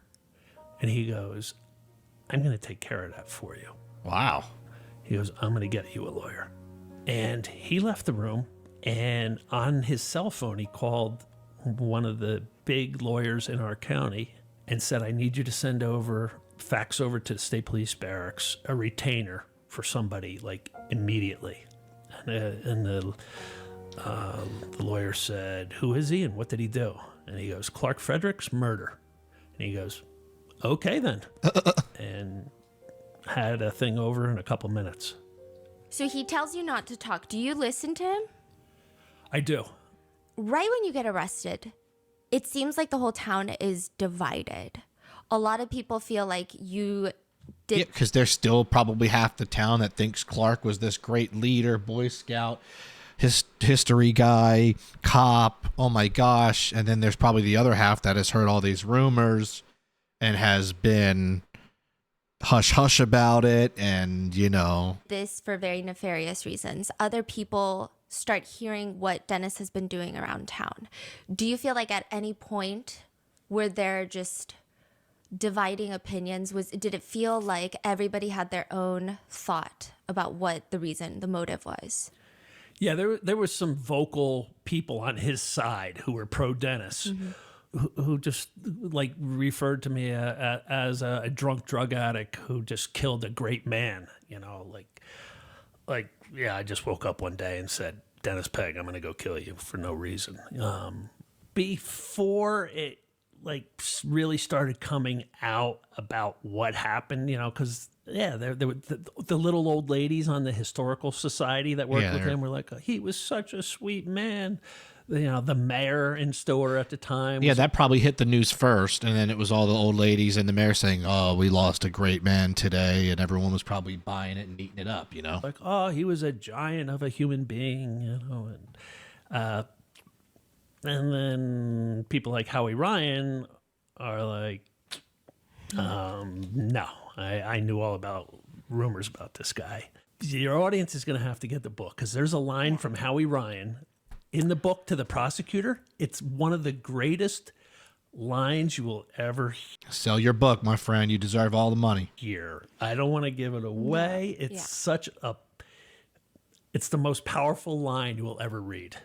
And he goes, I'm going to take care of that for you. Wow. He goes, I'm going to get you a lawyer. And he left the room, and on his cell phone, he called one of the big lawyers in our county and said, I need you to fax over to the state police barracks a retainer for somebody, like, immediately. And the lawyer said, who is he and what did he do? And he goes, Clark Frederick's murder. And he goes, okay then. And had a thing over in a couple minutes. So he tells you not to talk. Do you listen to him? I do. Right when you get arrested, it seems like the whole town is divided. A lot of people feel like you did. Yeah, because there's still probably half the town that thinks Clark was this great leader, Boy Scout, history guy, cop. Oh my gosh. And then there's probably the other half that has heard all these rumors and has been hush-hush about it, and, this for very nefarious reasons. Other people start hearing what Dennis has been doing around town. Do you feel like at any point were there just dividing opinions? Did it feel like everybody had their own thought about what the motive was? Yeah, there were some vocal people on his side who were pro-Dennis, who just like referred to me as a drunk drug addict who just killed a great man. You know, like yeah, I just woke up one day and said, Dennis Pegg, I'm going to go kill you for no reason. Before it like really started coming out about what happened, you know, because yeah, there were the little old ladies on the historical society that worked with him were like, he was such a sweet man. You know, the mayor in Stowell at the time. Yeah, that probably hit the news first, and then it was all the old ladies and the mayor saying, "Oh, we lost a great man today," and everyone was probably buying it and eating it up. You know, like, oh, he was a giant of a human being. You know, and then people like Howie Ryan are like, no, I knew all about rumors about this guy. Your audience is going to have to get the book because there's a line from Howie Ryan in the book to the prosecutor. It's one of the greatest lines you will ever sell your book, my friend. You deserve all the money. hear. I don't want to give it away. It's it's the most powerful line you will ever read,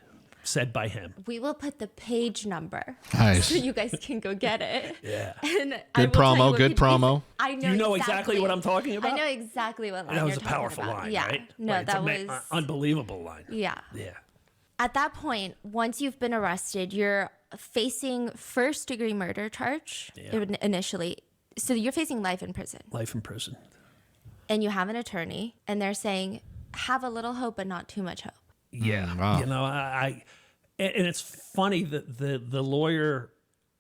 said by him. We will put the page number Nice. so you guys can go get it. Yeah. And Good promo. Good promo. I know. You know exactly what I'm talking about? I know exactly what line That was you're a powerful talking about. line, Yeah. right? No, Like, that it's was unbelievable line. Yeah. Yeah. At that point, once you've been arrested, you're facing first-degree murder charge initially. So you're facing life in prison. Life in prison. And you have an attorney, and they're saying, have a little hope, but not too much hope. Yeah. Wow. You know, and it's funny that the lawyer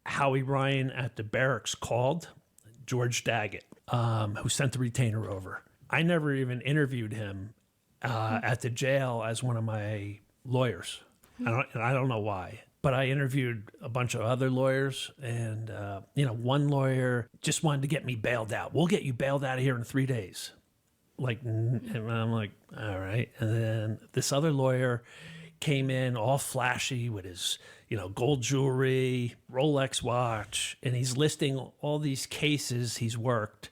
Howie Ryan at the barracks called George Daggett, who sent the retainer over. I never even interviewed him at the jail as one of my lawyers. I don't know why, but I interviewed a bunch of other lawyers, and one lawyer just wanted to get me bailed out. We'll get you bailed out of here in 3 days. And I'm like, all right. And then this other lawyer came in all flashy with his, gold jewelry, Rolex watch, and he's listing all these cases he's worked.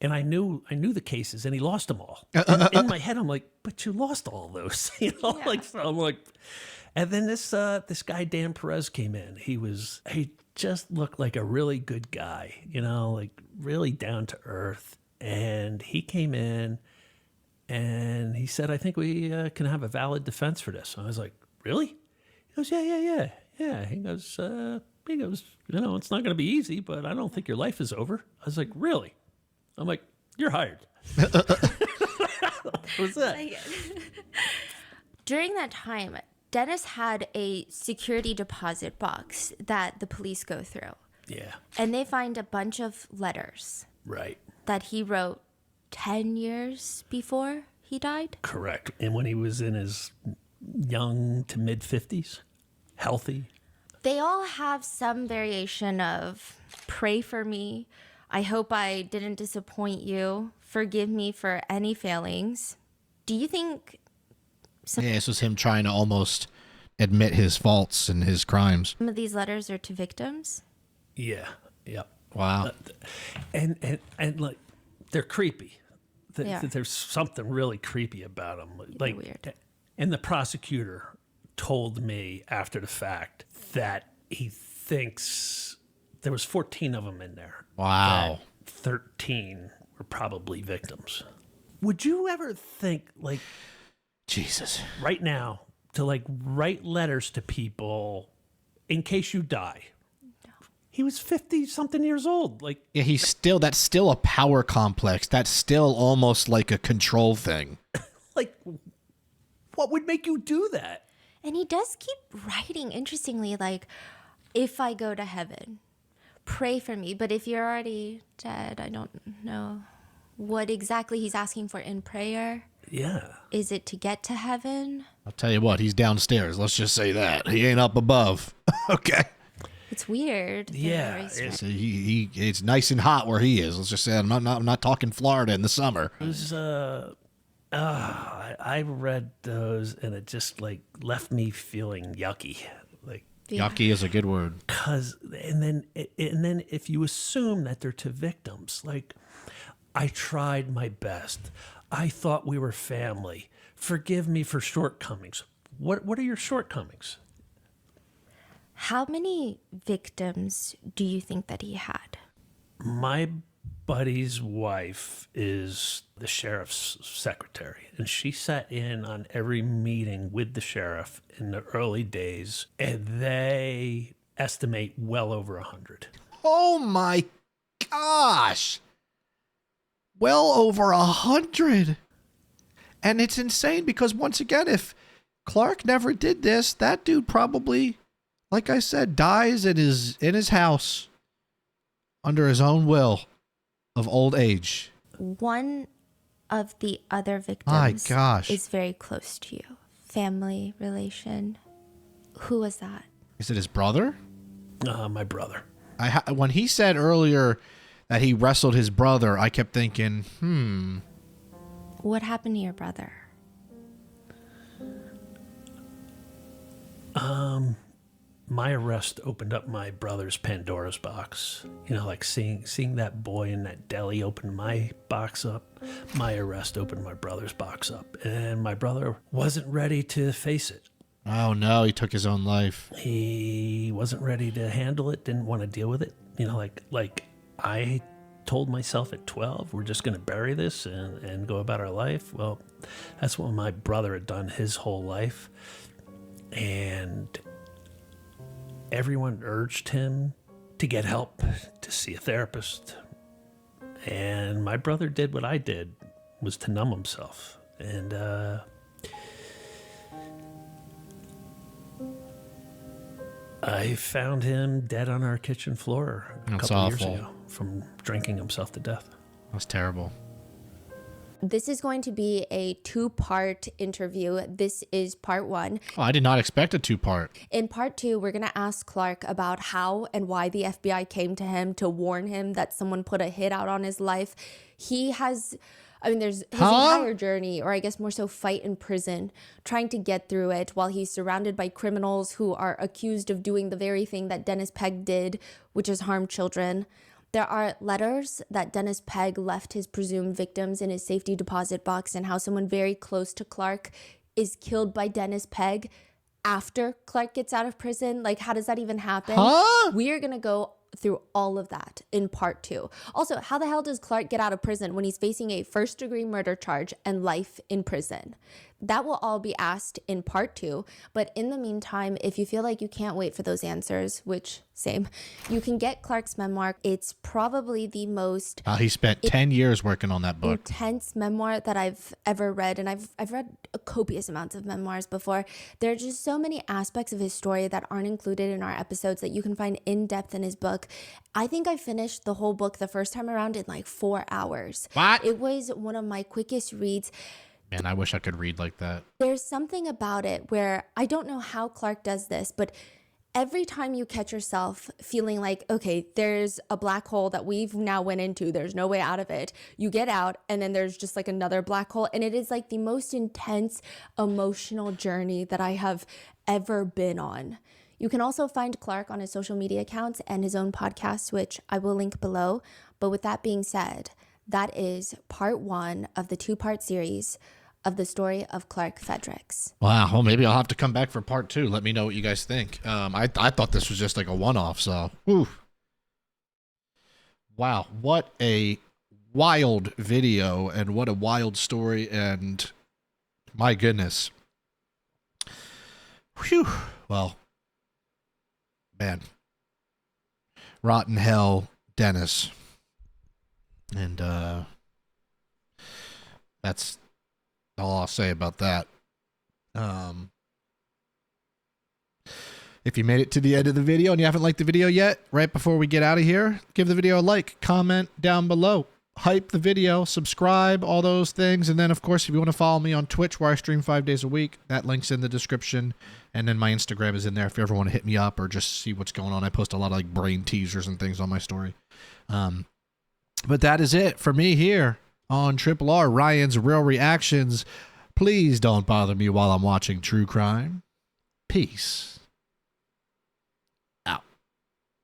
And I knew the cases, and he lost them all. And in my head, I'm like, but you lost all those, So I'm like, and then this guy Dan Perez came in. He just looked like a really good guy, like really down to earth. And he came in, and he said, I think we can have a valid defense for this. And I was like, really? He goes, yeah. He goes, it's not going to be easy, but I don't think your life is over. I was like, really? I'm like, you're hired. What was that? During that time, Dennis had a security deposit box that the police go through. Yeah. And they find a bunch of letters. Right. That he wrote 10 years before he died? Correct. And when he was in his young to mid 50s, healthy. They all have some variation of pray for me. I hope I didn't disappoint you. Forgive me for any failings. Do you think... this was him trying to almost admit his faults and his crimes. Some of these letters are to victims? Yeah. Yep. Wow. And like, they're creepy. Yeah. There's something really creepy about them. Like, weird. And the prosecutor told me after the fact that he thinks there was 14 of them in there. Wow. 13 were probably victims. Would you ever think, like, Jesus, right now, to like write letters to people in case you die? He was 50-something years old. Like, yeah, that's still a power complex. That's still almost like a control thing. like, what would make you do that? And he does keep writing, interestingly, like, if I go to heaven, pray for me. But if you're already dead, I don't know what exactly he's asking for in prayer. Yeah. Is it to get to heaven? I'll tell you what, he's downstairs. Let's just say that. He ain't up above. Okay. It's weird. Yeah. It's nice and hot where he is. Let's just say I'm not talking Florida in the summer. It was, I read those, and it just like left me feeling yucky. Like, yucky is a good word. And then if you assume that they're to victims, like, I tried my best. I thought we were family. Forgive me for shortcomings. What are your shortcomings? How many victims do you think that he had? My buddy's wife is the sheriff's secretary, and she sat in on every meeting with the sheriff in the early days, and they estimate well over 100. Oh my gosh. Well over 100. And it's insane because once again, if Clark never did this, that dude probably, like I said, dies in his house under his own will of old age. One of the other My victims gosh. is very close to you. Family relation. Who was that? Is it his brother? My brother. When he said earlier that he wrestled his brother, I kept thinking, What happened to your brother? My arrest opened up my brother's Pandora's box. You know, like seeing that boy in that deli open my box up. My arrest opened my brother's box up, and my brother wasn't ready to face it. oh no, he took his own life. He wasn't ready to handle it, didn't want to deal with it. You know, like I told myself at 12, we're just going to bury this and go about our life. Well, that's what my brother had done his whole life. And everyone urged him to get help, to see a therapist. And my brother did what I did, was to numb himself. And I found him dead on our kitchen floor a That's couple awful. years ago from drinking himself to death. That's terrible. This is going to be a 2-part interview. This is part 1. Oh, I did not expect a 2-part. In part 2, we're going to ask Clark about how and why the FBI came to him to warn him that someone put a hit out on his life. He has, there's his entire journey, or I guess more so fight in prison, trying to get through it while he's surrounded by criminals who are accused of doing the very thing that Dennis Pegg did, which is harm children. There are letters that Dennis Pegg left his presumed victims in his safety deposit box, and how someone very close to Clark is killed by Dennis Pegg after Clark gets out of prison. Like, how does that even happen? We are going to go through all of that in part 2. Also, how the hell does Clark get out of prison when he's facing a first-degree murder charge and life in prison? That will all be asked in part 2. But in the meantime, if you feel like you can't wait for those answers, which same, you can get Clark's memoir. It's probably the most He spent 10 years working on that book. intense memoir that I've ever read, and I've read copious amounts of memoirs before. There are just so many aspects of his story that aren't included in our episodes that you can find in depth in his book. I think I finished the whole book the first time around in like 4 hours. What? It was one of my quickest reads. Man, I wish I could read like that. There's something about it where I don't know how Clark does this, but every time you catch yourself feeling like, okay, there's a black hole that we've now went into, there's no way out of it, you get out and then there's just like another black hole. And it is like the most intense emotional journey that I have ever been on. You can also find Clark on his social media accounts and his own podcast, which I will link below. But with that being said, that is part 1 of the 2-part series of the story of Clark Fredericks. Wow. Well, maybe I'll have to come back for part 2. Let me know what you guys think. I thought this was just like a one-off, so. Whew. Wow. What a wild video and what a wild story, and my goodness. Whew. Well, man. Rotten hell, Dennis. And that's all I'll say about that. If you made it to the end of the video and you haven't liked the video yet, right before we get out of here, give the video a like, comment down below, hype the video, subscribe, all those things. And then, of course, if you want to follow me on Twitch, where I stream 5 days a week, that link's in the description. And then my Instagram is in there if you ever want to hit me up or just see what's going on. I post a lot of like brain teasers and things on my story. But that is it for me here on Triple R, Ryan's Real Reactions. Please don't bother me while I'm watching true crime. Peace.